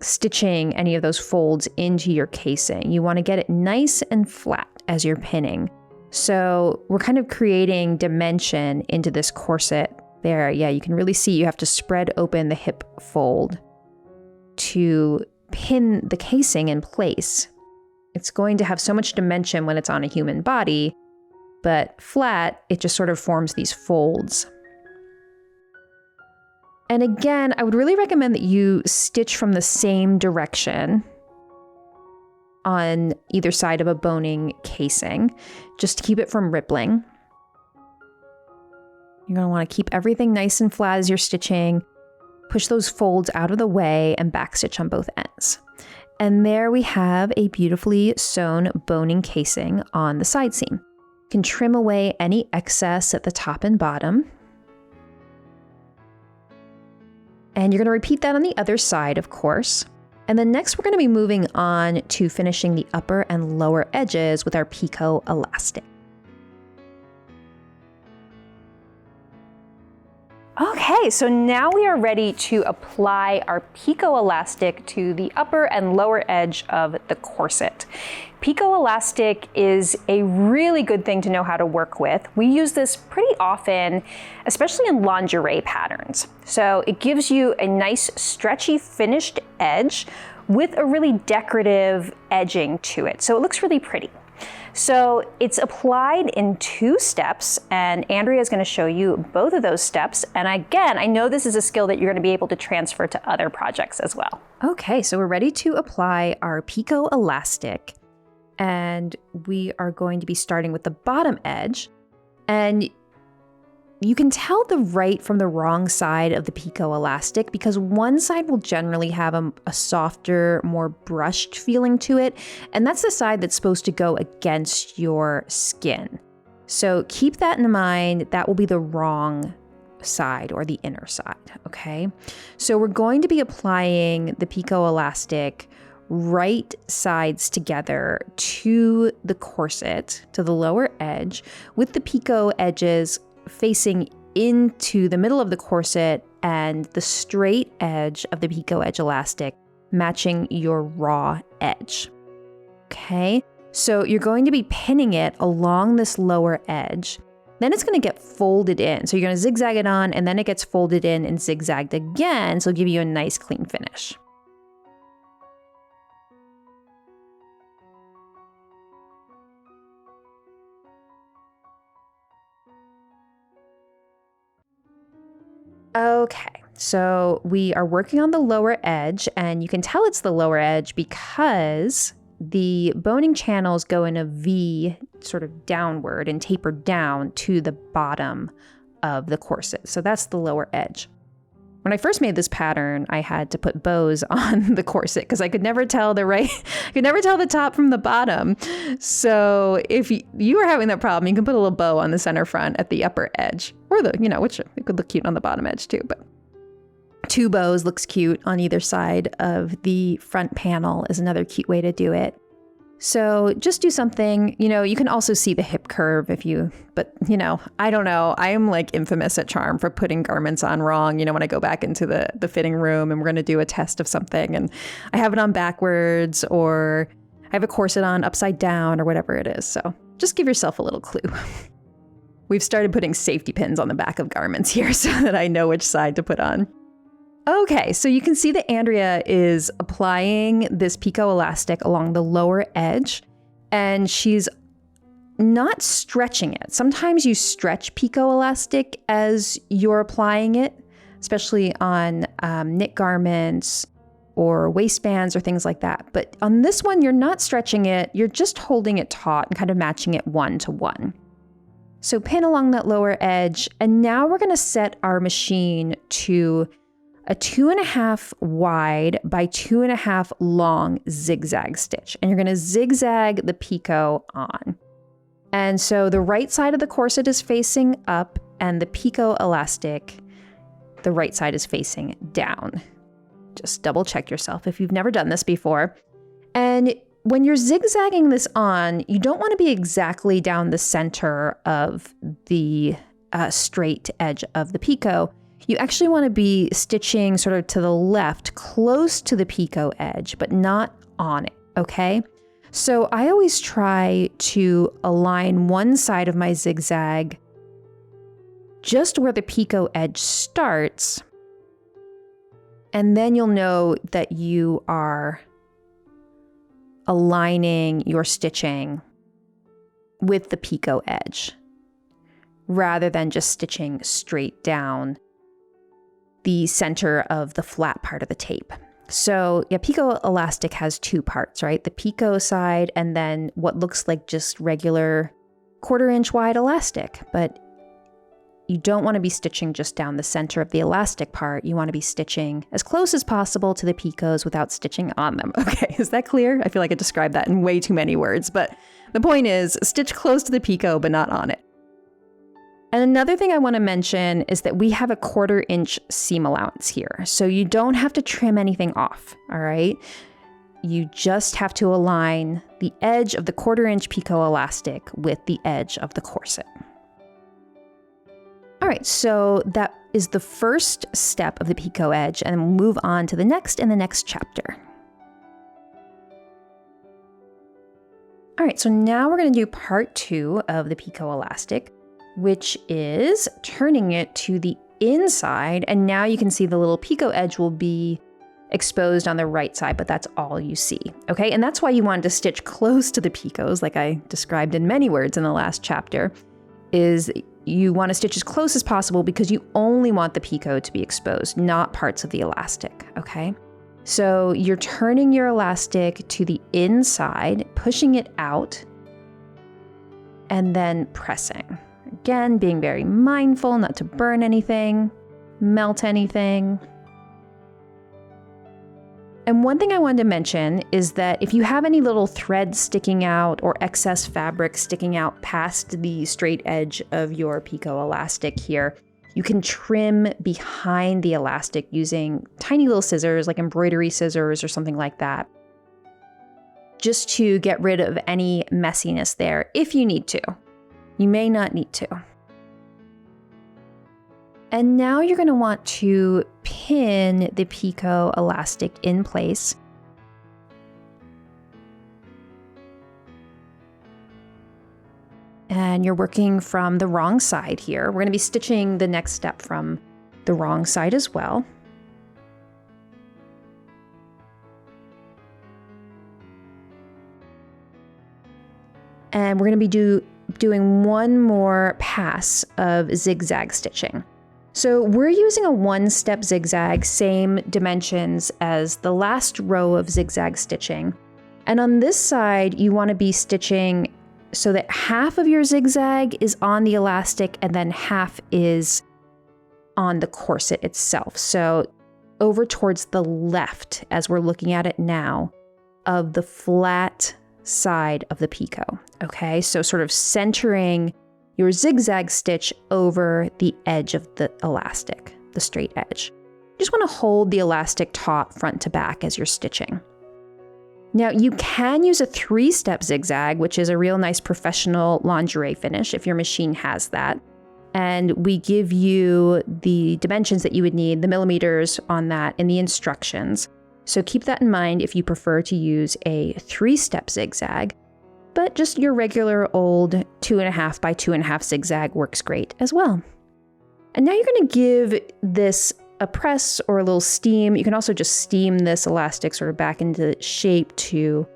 S1: stitching any of those folds into your casing. You want to get it nice and flat as you're pinning. So we're kind of creating dimension into this corset there. Yeah, you can really see you have to spread open the hip fold to pin the casing in place. It's going to have so much dimension when it's on a human body, but flat, it just sort of forms these folds. And again, I would really recommend that you stitch from the same direction on either side of a boning casing, just to keep it from rippling. You're going to want to keep everything nice and flat as you're stitching, push those folds out of the way, and backstitch on both ends. And there we have a beautifully sewn boning casing on the side seam. You can trim away any excess at the top and bottom. And you're going to repeat that on the other side, of course. And then next we're going to be moving on to finishing the upper and lower edges with our picot elastic. Okay, so now we are ready to apply our picot elastic to the upper and lower edge of the corset. Picot elastic is a really good thing to know how to work with. We use this pretty often, especially in lingerie patterns. So it gives you a nice stretchy finished edge with a really decorative edging to it. So it looks really pretty. So it's applied in 2 steps, and Andrea is going to show you both of those steps. And again, I know this is a skill that you're going to be able to transfer to other projects as well. Okay, so we're ready to apply our picot elastic, and we are going to be starting with the bottom edge. And you can tell the right from the wrong side of the picot elastic because one side will generally have a softer, more brushed feeling to it, and that's the side that's supposed to go against your skin. So keep that in mind. That will be the wrong side or the inner side, okay? So we're going to be applying the picot elastic right sides together to the corset, to the lower edge, with the picot edges facing into the middle of the corset and the straight edge of the picot edge elastic matching your raw edge. Okay, so you're going to be pinning it along this lower edge. Then it's going to get folded in. So you're going to zigzag it on, and then it gets folded in and zigzagged again, so it'll give you a nice clean finish. Okay, so we are working on the lower edge, and you can tell it's the lower edge because the boning channels go in a V sort of downward and taper down to the bottom of the corset. So that's the lower edge. When I first made this pattern, I had to put bows on the corset because I could never tell the top from the bottom. So if you are having that problem, you can put a little bow on the center front at the upper edge, or which it could look cute on the bottom edge too. But 2 bows looks cute on either side of the front panel is another cute way to do it. So just do something, you can also see the hip curve but I don't know. I am like infamous at Charm for putting garments on wrong. When I go back into the fitting room and we're going to do a test of something and I have it on backwards, or I have a corset on upside down, or whatever it is. So just give yourself a little clue. We've started putting safety pins on the back of garments here so that I know which side to put on. Okay, so you can see that Andrea is applying this picot elastic along the lower edge, and she's not stretching it. Sometimes you stretch picot elastic as you're applying it, especially on knit garments or waistbands or things like that. But on this one, you're not stretching it. You're just holding it taut and kind of matching it 1-to-1. So pin along that lower edge, and now we're going to set our machine to a 2.5 wide by 2.5 long zigzag stitch. And you're going to zigzag the picot on. And so the right side of the corset is facing up, and the picot elastic, the right side is facing down. Just double check yourself if you've never done this before. And when you're zigzagging this on, you don't want to be exactly down the center of the straight edge of the picot. You actually want to be stitching sort of to the left, close to the picot edge, but not on it, okay? So I always try to align one side of my zigzag just where the picot edge starts, and then you'll know that you are aligning your stitching with the picot edge rather than just stitching straight down the center of the flat part of the tape. So yeah, picot elastic has 2 parts, right? The picot side and then what looks like just regular 1/4 inch wide elastic. But you don't want to be stitching just down the center of the elastic part. You want to be stitching as close as possible to the picots without stitching on them. Okay, is that clear? I feel like I described that in way too many words, but the point is stitch close to the picot but not on it. And another thing I want to mention is that we have a 1/4 inch seam allowance here. So you don't have to trim anything off, all right? You just have to align the edge of the 1/4 inch picot elastic with the edge of the corset. All right, so that is the first step of the picot edge, and we'll move on to the next in the next chapter. All right, so now we're going to do part 2 of the picot elastic, which is turning it to the inside, and now you can see the little picot edge will be exposed on the right side, but that's all you see, okay? And that's why you wanted to stitch close to the picots, like I described in many words in the last chapter, is you want to stitch as close as possible because you only want the picot to be exposed, not parts of the elastic, okay? So you're turning your elastic to the inside, pushing it out, and then pressing. Again, being very mindful not to burn anything, melt anything. And one thing I wanted to mention is that if you have any little threads sticking out or excess fabric sticking out past the straight edge of your picot elastic here, you can trim behind the elastic using tiny little scissors, like embroidery scissors or something like that, just to get rid of any messiness there if you need to. You may not need to. And now you're going to want to pin the picot elastic in place. And you're working from the wrong side here. We're going to be stitching the next step from the wrong side as well. And we're going to be doing one more pass of zigzag stitching. So we're using a 1-step zigzag, same dimensions as the last row of zigzag stitching. And on this side, you want to be stitching so that half of your zigzag is on the elastic and then half is on the corset itself. So over towards the left, as we're looking at it now, of the flat side of the picot, okay? So sort of centering your zigzag stitch over the edge of the elastic, the straight edge. You just want to hold the elastic taut front to back as you're stitching. Now you can use a 3-step zigzag, which is a real nice professional lingerie finish if your machine has that. And we give you the dimensions that you would need, the millimeters on that in the instructions. So keep that in mind if you prefer to use a 3-step zigzag. But just your regular old 2.5 by 2.5 zigzag works great as well. And now you're going to give this a press or a little steam. You can also just steam this elastic sort of back into shape to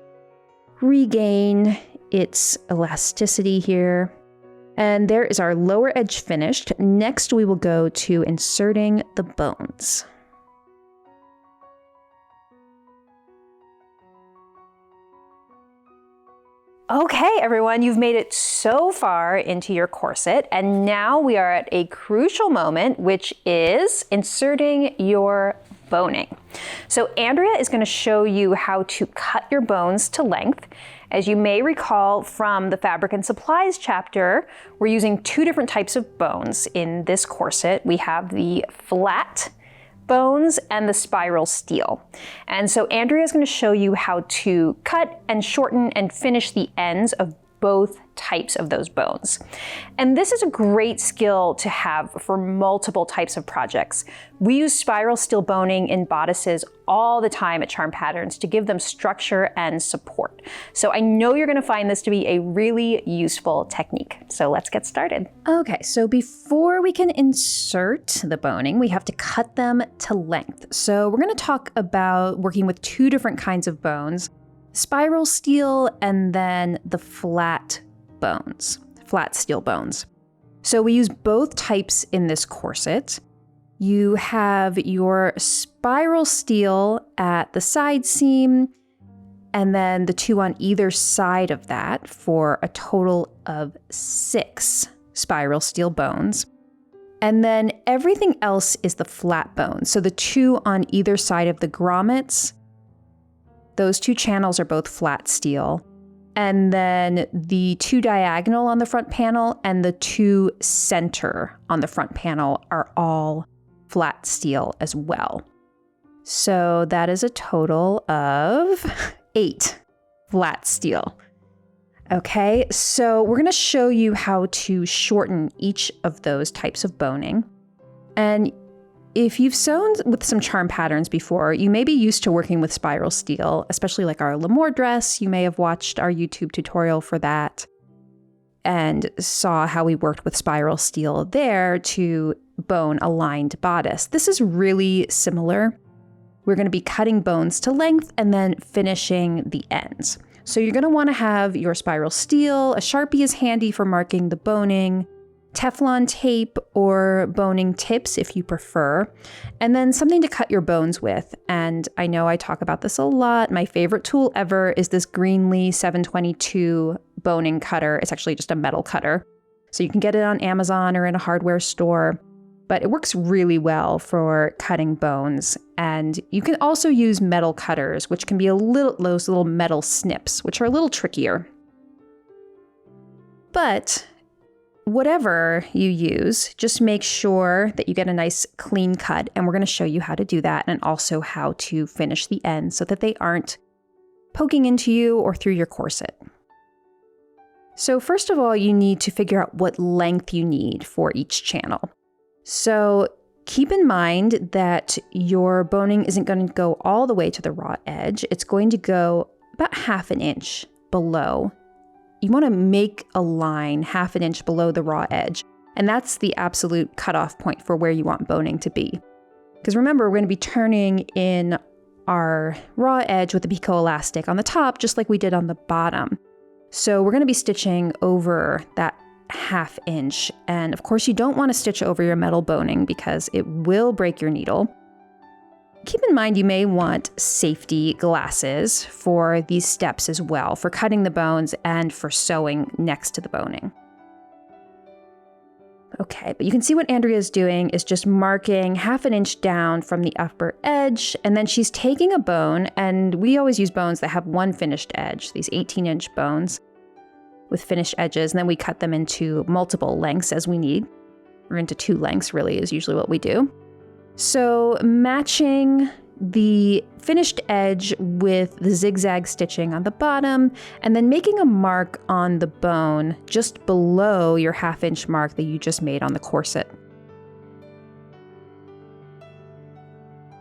S1: regain its elasticity here. And there is our lower edge finished. Next, we will go to inserting the bones. Okay, everyone, you've made it so far into your corset, and now we are at a crucial moment, which is inserting your boning. So Andrea is going to show you how to cut your bones to length. As you may recall from the Fabric and Supplies chapter, we're using 2 different types of bones in this corset. We have the flat bones and the spiral steel. And so Andrea is going to show you how to cut and shorten and finish the ends of both types of those bones. And this is a great skill to have for multiple types of projects. We use spiral steel boning in bodices all the time at Charm Patterns to give them structure and support. So I know you're going to find this to be a really useful technique. So let's get started. Okay, so before we can insert the boning, we have to cut them to length. So we're going to talk about working with 2 different kinds of bones: spiral steel and then the flat steel bones. So we use both types in this corset. You have your spiral steel at the side seam, and then the 2 on either side of that for a total of 6 spiral steel bones. And then everything else is the flat bones. So the 2 on either side of the grommets, those 2 channels are both flat steel. and then the 2 diagonal on the front panel and the 2 center on the front panel are all flat steel as well. So that is a total of 8 flat steel. Okay, so we're going to show you how to shorten each of those types of boning. And if you've sewn with some charm patterns before, you may be used to working with spiral steel, especially like our Lemoore dress. You may have watched our YouTube tutorial for that and saw how we worked with spiral steel there to bone a lined bodice. This is really similar. We're going to be cutting bones to length and then finishing the ends. So you're going to want to have your spiral steel. A Sharpie is handy for marking the boning, Teflon tape or boning tips if you prefer, and then something to cut your bones with. And I know I talk about this a lot. My favorite tool ever is this Greenlee 722 boning cutter. It's actually just a metal cutter. So you can get it on Amazon or in a hardware store, but it works really well for cutting bones. And you can also use metal cutters, which can be those little metal snips, which are a little trickier. But whatever you use, just make sure that you get a nice clean cut. And we're going to show you how to do that and also how to finish the ends so that they aren't poking into you or through your corset. So first of all, you need to figure out what length you need for each channel. So keep in mind that your boning isn't going to go all the way to the raw edge. It's going to go about 1/2 inch below. You want to make a line 1/2 inch below the raw edge. And that's the absolute cutoff point for where you want boning to be. Because remember, we're going to be turning in our raw edge with the picot elastic on the top, just like we did on the bottom. So we're going to be stitching over that 1/2 inch. And of course, you don't want to stitch over your metal boning because it will break your needle. Keep in mind, you may want safety glasses for these steps as well, for cutting the bones and for sewing next to the boning. Okay, but you can see what Andrea's doing is just marking 1/2 inch down from the upper edge, and then she's taking a bone, and we always use bones that have one finished edge, these 18-inch bones with finished edges, and then we cut them into multiple lengths as we need, or into 2 lengths really is usually what we do. So matching the finished edge with the zigzag stitching on the bottom, and then making a mark on the bone just below your 1/2 inch mark that you just made on the corset.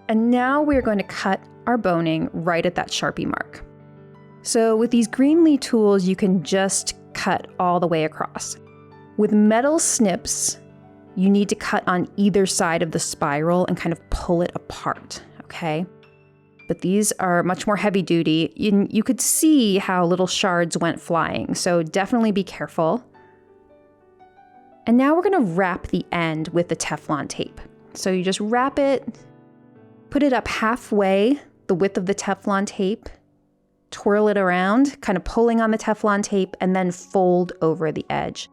S1: And now we're going to cut our boning right at that Sharpie mark. So with these Greenlee tools, you can just cut all the way across. With metal snips, you need to cut on either side of the spiral and kind of pull it apart, okay? But these are much more heavy duty. You could see how little shards went flying, so definitely be careful. And now we're gonna wrap the end with the Teflon tape. So you just wrap it, put it up halfway, the width of the Teflon tape, twirl it around, kind of pulling on the Teflon tape, and then fold over the edge.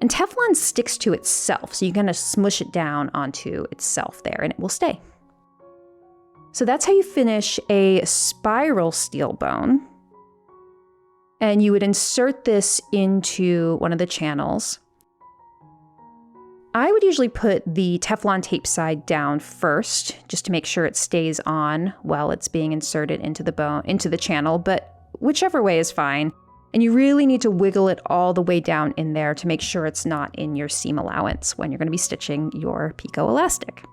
S1: And Teflon sticks to itself, so you're going to smush it down onto itself there, and it will stay. So that's how you finish a spiral steel bone. And you would insert this into one of the channels. I would usually put the Teflon tape side down first, just to make sure it stays on while it's being inserted into the bone, into the channel, but whichever way is fine. And you really need to wiggle it all the way down in there to make sure it's not in your seam allowance when you're going to be stitching your picot elastic.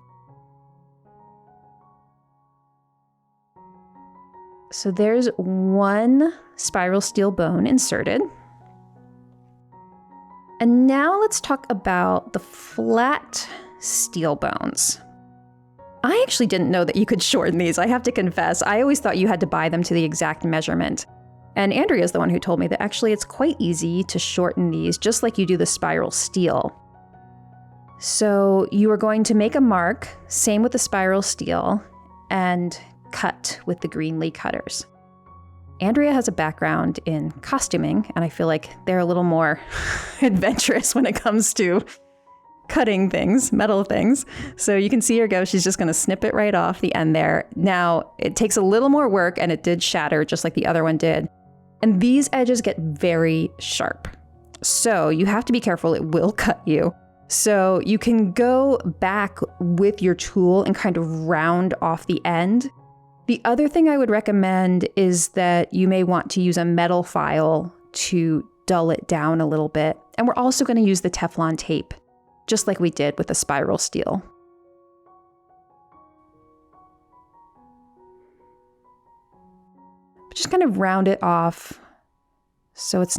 S1: So there's one spiral steel bone inserted. And now let's talk about the flat steel bones. I actually didn't know that you could shorten these, I have to confess. I always thought you had to buy them to the exact measurement. And Andrea's the one who told me that actually it's quite easy to shorten these, just like you do the spiral steel. So you are going to make a mark, same with the spiral steel, and cut with the Greenlee cutters. Andrea has a background in costuming, and I feel like they're a little more adventurous when it comes to cutting things, metal things. So you can see her go, she's just gonna snip it right off the end there. Now, it takes a little more work, and it did shatter just like the other one did. And these edges get very sharp. So you have to be careful, it will cut you. So you can go back with your tool and kind of round off the end. The other thing I would recommend is that you may want to use a metal file to dull it down a little bit. And we're also going to use the Teflon tape, just like we did with the spiral steel. Just kind of round it off so it's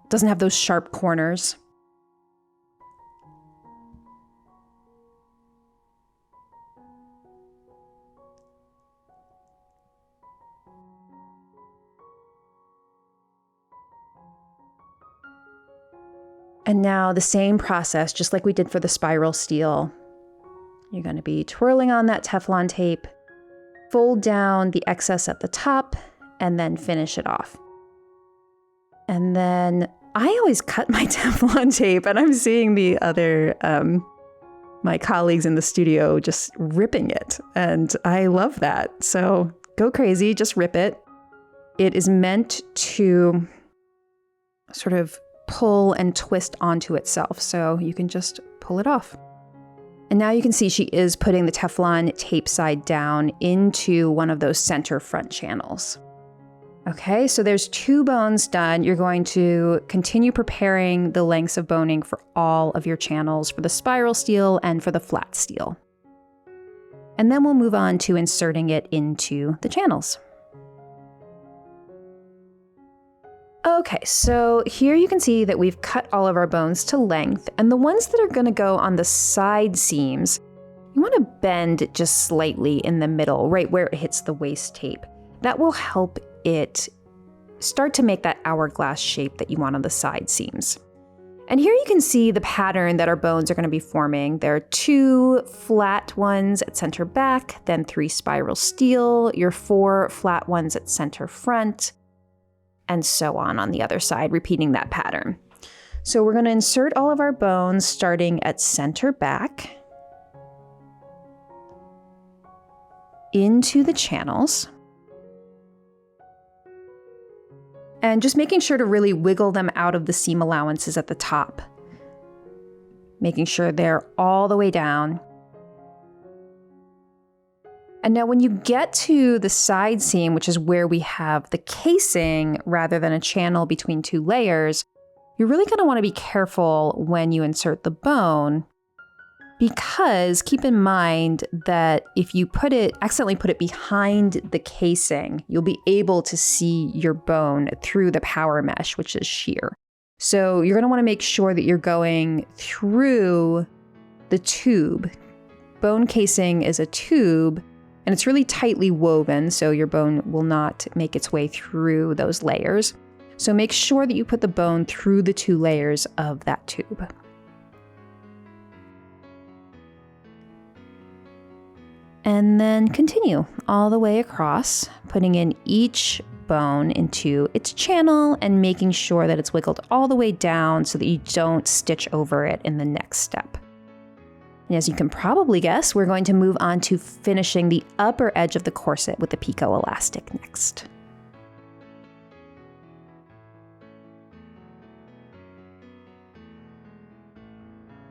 S1: doesn't have those sharp corners. And now the same process, just like we did for the spiral steel. You're going to be twirling on that Teflon tape, fold down the excess at the top, and then finish it off. And then I always cut my Teflon tape, and I'm seeing the other, my colleagues in the studio just ripping it. And I love that. So go crazy, just rip it. It is meant to sort of pull and twist onto itself. So you can just pull it off. And now you can see she is putting the Teflon tape side down into one of those center front channels. Okay, so there's 2 bones done. You're going to continue preparing the lengths of boning for all of your channels for the spiral steel and for the flat steel. And then we'll move on to inserting it into the channels. Okay, so here you can see that we've cut all of our bones to length, and the ones that are going to go on the side seams, you want to bend just slightly in the middle, right where it hits the waist tape. That will help it start to make that hourglass shape that you want on the side seams. And here you can see the pattern that our bones are going to be forming. There are 2 flat ones at center back, then 3 spiral steel, your 4 flat ones at center front, and so on the other side, repeating that pattern. So we're going to insert all of our bones starting at center back into the channels. And just making sure to really wiggle them out of the seam allowances at the top. Making sure they're all the way down. And now when you get to the side seam, which is where we have the casing rather than a channel between 2 layers, you're really going to want to be careful when you insert the bone, because keep in mind that if you accidentally put it behind the casing, you'll be able to see your bone through the power mesh, which is shear. So you're going to want to make sure that you're going through the tube. Bone casing is a tube, and it's really tightly woven, so your bone will not make its way through those layers. So make sure that you put the bone through the 2 layers of that tube. And then continue all the way across, putting in each bone into its channel and making sure that it's wiggled all the way down so that you don't stitch over it in the next step. And as you can probably guess, we're going to move on to finishing the upper edge of the corset with the picot elastic next.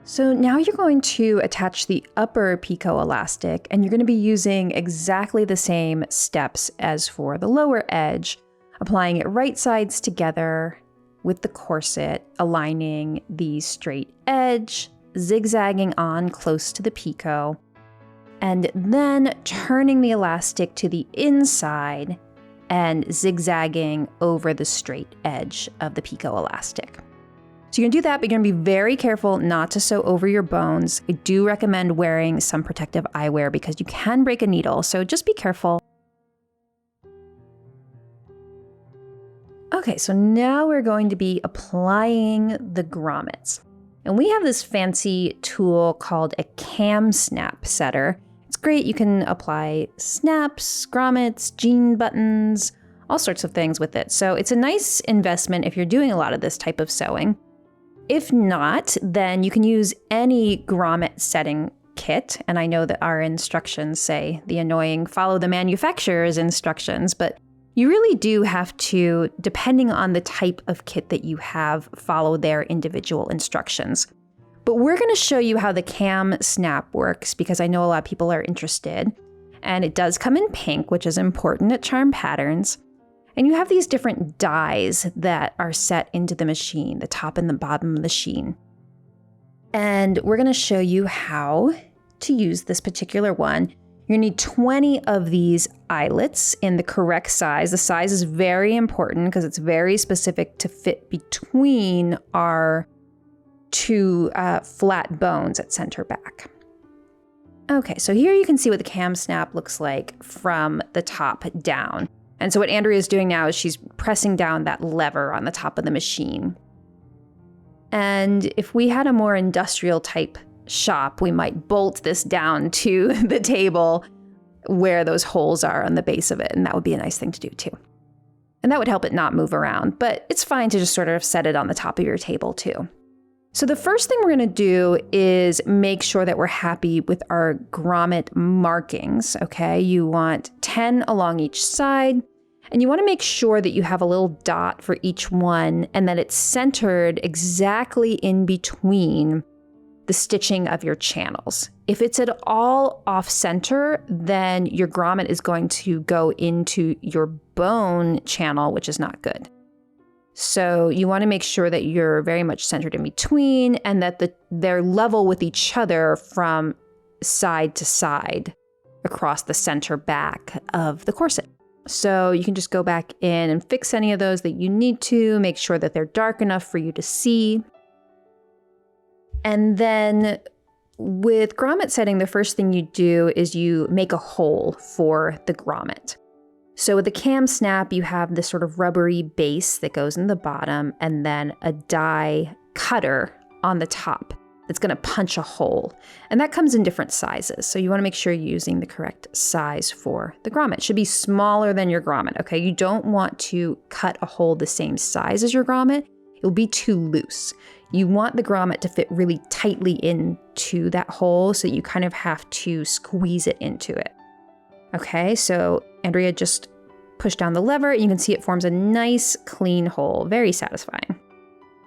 S1: So now you're going to attach the upper picot elastic, and you're going to be using exactly the same steps as for the lower edge, applying it right sides together with the corset, aligning the straight edge, zigzagging on close to the picot, and then turning the elastic to the inside and zigzagging over the straight edge of the picot elastic. So you're gonna do that, but you're gonna be very careful not to sew over your bones. I do recommend wearing some protective eyewear because you can break a needle, so just be careful. Okay, so now we're going to be applying the grommets. And we have this fancy tool called a cam snap setter. It's great, you can apply snaps, grommets, jean buttons, all sorts of things with it. So it's a nice investment if you're doing a lot of this type of sewing. If not, then you can use any grommet setting kit. And I know that our instructions say the annoying follow the manufacturer's instructions, but You really do have to, depending on the type of kit that you have, follow their individual instructions. But we're going to show you how the cam snap works because I know a lot of people are interested. And it does come in pink, which is important at charm patterns. And you have these different dies that are set into the machine, the top and the bottom of the machine. And we're going to show you how to use this particular one. You're going to need 20 of these eyelets in the correct size. The size is very important because it's very specific to fit between our two flat bones at center back. Okay, so here you can see what the cam snap looks like from the top down. And so what Andrea is doing now is she's pressing down that lever on the top of the machine. And if we had a more industrial type shop, we might bolt this down to the table where those holes are on the base of it. And that would be a nice thing to do too. And that would help it not move around, but it's fine to just sort of set it on the top of your table too. So the first thing we're going to do is make sure that we're happy with our grommet markings, okay? You want 10 along each side, and you want to make sure that you have a little dot for each one and that it's centered exactly in between the stitching of your channels. If it's at all off center, then your grommet is going to go into your bone channel, which is not good. So you want to make sure that you're very much centered in between and that they're level with each other from side to side across the center back of the corset. So you can just go back in and fix any of those that you need to, make sure that they're dark enough for you to see. And then with grommet setting, the first thing you do is you make a hole for the grommet. So with the cam snap, you have this sort of rubbery base that goes in the bottom and then a die cutter on the top that's going to punch a hole. And that comes in different sizes. So you want to make sure you're using the correct size for the grommet. It should be smaller than your grommet, okay? You don't want to cut a hole the same size as your grommet. It'll be too loose. You want the grommet to fit really tightly into that hole so you kind of have to squeeze it into it. Okay, so Andrea just pushed down the lever. You can see it forms a nice clean hole, very satisfying.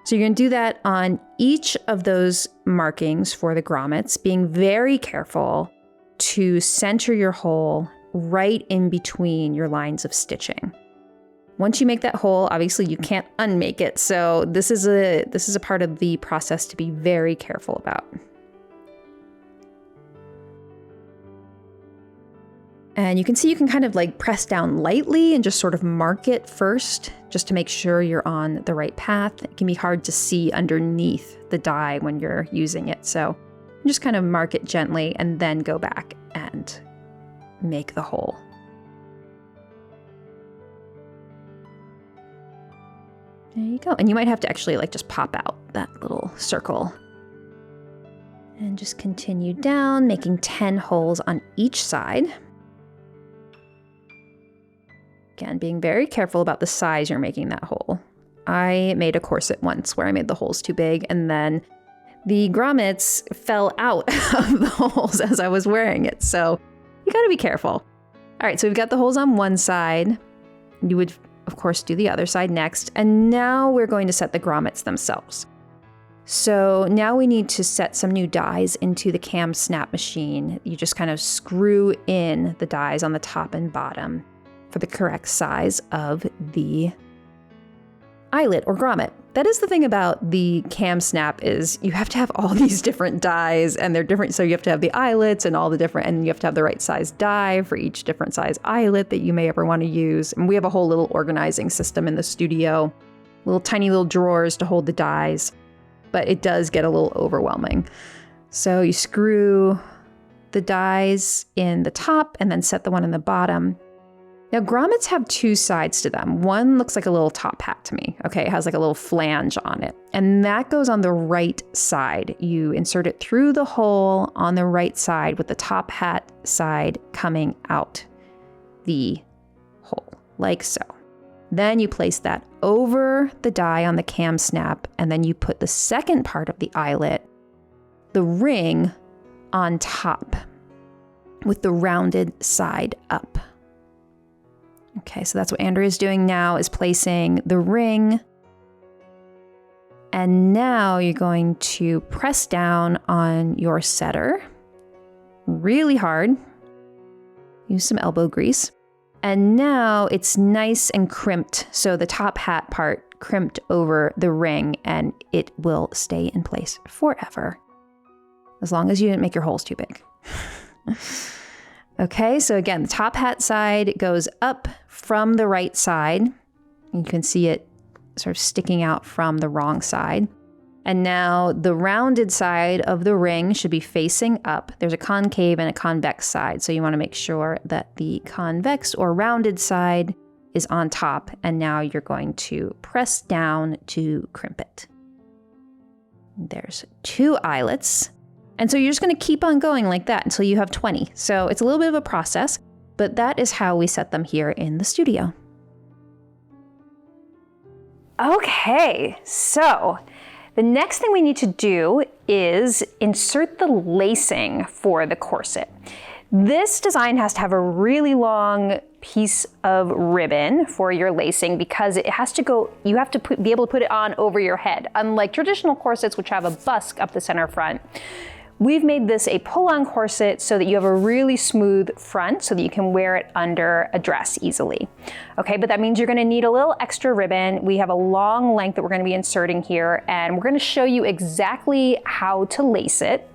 S1: So you're going to do that on each of those markings for the grommets, being very careful to center your hole right in between your lines of stitching. Once you make that hole, obviously you can't unmake it. So this is a part of the process to be very careful about. And you can see you can kind of like press down lightly and just sort of mark it first, just to make sure you're on the right path. It can be hard to see underneath the die when you're using it. So just kind of mark it gently and then go back and make the hole. There you go. And you might have to actually like just pop out that little circle. And just continue down, making 10 holes on each side. Again, being very careful about the size you're making that hole. I made a corset once where I made the holes too big and then the grommets fell out of the holes as I was wearing it. So you gotta be careful. All right, so we've got the holes on one side. You would, of course, do the other side next. And now we're going to set the grommets themselves. So now we need to set some new dies into the cam snap machine. You just kind of screw in the dies on the top and bottom for the correct size of the eyelet or grommet. That is the thing about the cam snap is you have to have all these different dies and they're different. So you have to have the eyelets and all the different, and you have to have the right size die for each different size eyelet that you may ever want to use. And we have a whole little organizing system in the studio, tiny little drawers to hold the dies, but it does get a little overwhelming. So you screw the dies in the top and then set the one in the bottom. Now, grommets have two sides to them. One looks like a little top hat to me. Okay, it has like a little flange on it. And that goes on the right side. You insert it through the hole on the right side with the top hat side coming out the hole, like so. Then you place that over the die on the cam snap, and then you put the second part of the eyelet, the ring, on top with the rounded side up. Okay, so that's what Andrea's doing now, is placing the ring. And now you're going to press down on your setter really hard. Use some elbow grease. And now it's nice and crimped. So the top hat part crimped over the ring, and it will stay in place forever. As long as you didn't make your holes too big. Okay, so again, the top hat side goes up from the right side. You can see it sort of sticking out from the wrong side. And now the rounded side of the ring should be facing up. There's a concave and a convex side, so you want to make sure that the convex or rounded side is on top, and now you're going to press down to crimp it. There's 2 eyelets. And so you're just going to keep on going like that until you have 20. So it's a little bit of a process, but that is how we set them here in the studio. Okay, so the next thing we need to do is insert the lacing for the corset. This design has to have a really long piece of ribbon for your lacing because it has to go, you have to be able to put it on over your head. Unlike traditional corsets, which have a busk up the center front, we've made this a pull-on corset so that you have a really smooth front so that you can wear it under a dress easily. Okay, but that means you're gonna need a little extra ribbon. We have a long length that we're gonna be inserting here, and we're gonna show you exactly how to lace it.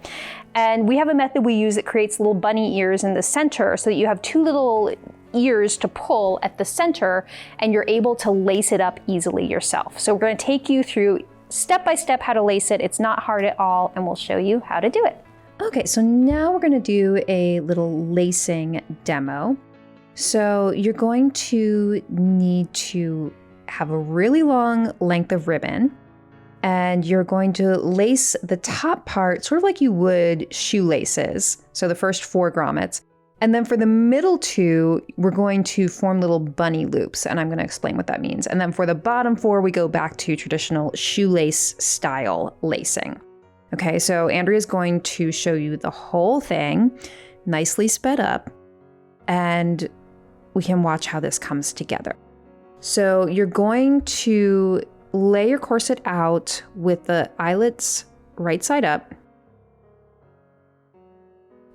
S1: And we have a method we use that creates little bunny ears in the center so that you have 2 little ears to pull at the center, and you're able to lace it up easily yourself. So we're gonna take you through step by step how to lace it. It's not hard at all, and we'll show you how to do it. Okay, so now we're gonna do a little lacing demo. So you're going to need to have a really long length of ribbon, and you're going to lace the top part sort of like you would shoelaces. So the first 4 grommets. And then for the middle 2, we're going to form little bunny loops, and I'm going to explain what that means. And then for the bottom 4, we go back to traditional shoelace style lacing. Okay, so Andrea's going to show you the whole thing, nicely sped up, and we can watch how this comes together. So you're going to lay your corset out with the eyelets right side up,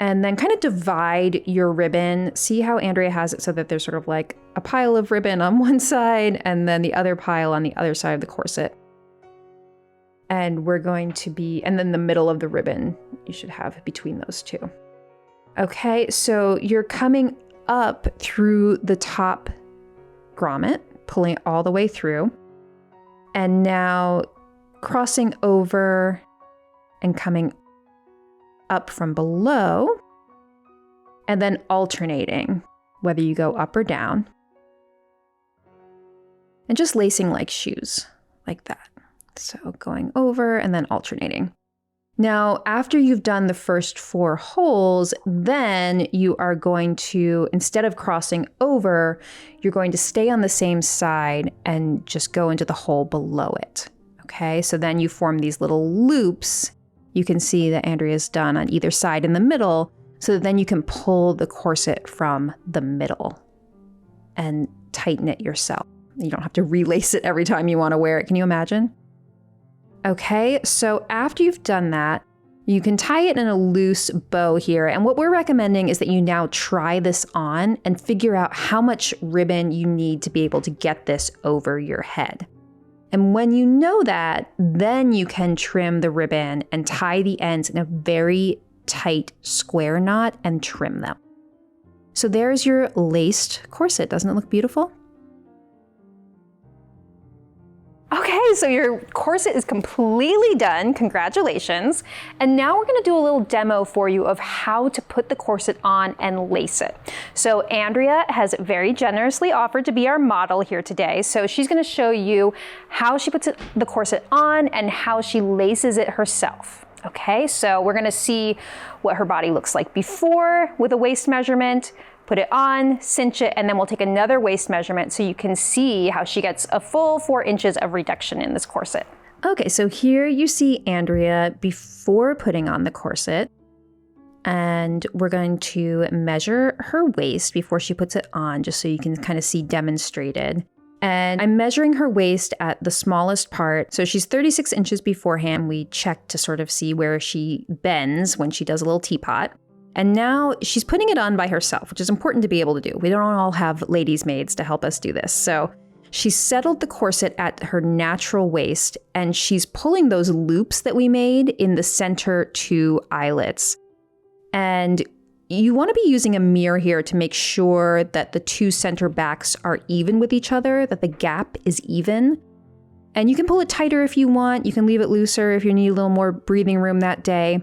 S1: and then kind of divide your ribbon. See how Andrea has it so that there's sort of like a pile of ribbon on one side and then the other pile on the other side of the corset. And we're going to be, and then the middle of the ribbon you should have between those 2. Okay, so you're coming up through the top grommet, pulling it all the way through, and now crossing over and coming up from below, and then alternating, whether you go up or down, and just lacing like shoes, like that. So going over and then alternating. Now, after you've done the first 4 holes, then you are going to, instead of crossing over, you're going to stay on the same side and just go into the hole below it. Okay, so then you form these little loops. You can see that Andrea's done on either side in the middle, so that then you can pull the corset from the middle and tighten it yourself. You don't have to relace it every time you want to wear it. Can you imagine? Okay, so after you've done that, you can tie it in a loose bow here. And what we're recommending is that you now try this on and figure out how much ribbon you need to be able to get this over your head. And when you know that, then you can trim the ribbon and tie the ends in a very tight square knot and trim them. So there's your laced corset. Doesn't it look beautiful? Okay, so your corset is completely done. Congratulations. And now we're gonna do a little demo for you of how to put the corset on and lace it. So Andrea has very generously offered to be our model here today. So she's gonna show you how she puts the corset on and how she laces it herself. Okay, so we're gonna see what her body looks like before with a waist measurement, put it on, cinch it, and then we'll take another waist measurement so you can see how she gets a full 4 inches of reduction in this corset. Okay, so here you see Andrea before putting on the corset. and we're going to measure her waist before she puts it on, just so you can kind of see demonstrated. And I'm measuring her waist at the smallest part. So she's 36 inches beforehand. We checked to sort of see where she bends when she does a little teapot. And now she's putting it on by herself, which is important to be able to do. We don't all have ladies' maids to help us do this. So she's settled the corset at her natural waist, and she's pulling those loops that we made in the center two eyelets. And you want to be using a mirror here to make sure that the two center backs are even with each other, that the gap is even. And you can pull it tighter if you want. You can leave it looser if you need a little more breathing room that day.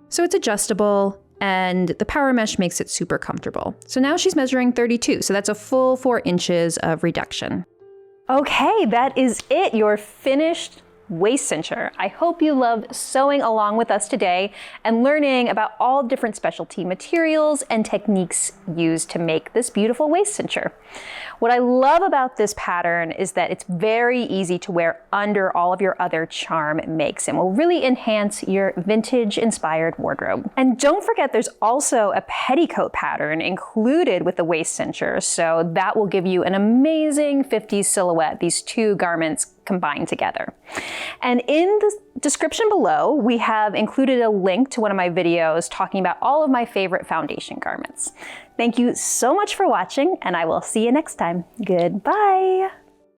S1: So it's adjustable, and the power mesh makes it super comfortable. So now she's measuring 32, so that's a full 4 inches of reduction. Okay, that is it. You're finished waist cincher. I hope you loved sewing along with us today and learning about all different specialty materials and techniques used to make this beautiful waist cincher. What I love about this pattern is that it's very easy to wear under all of your other charm makes and will really enhance your vintage inspired wardrobe. And don't forget, there's also a petticoat pattern included with the waist cincher, so that will give you an amazing 50s silhouette, these two garments combined together. And in the description below, we have included a link to one of my videos talking about all of my favorite foundation garments. Thank you so much for watching, and I will see you next time. Goodbye.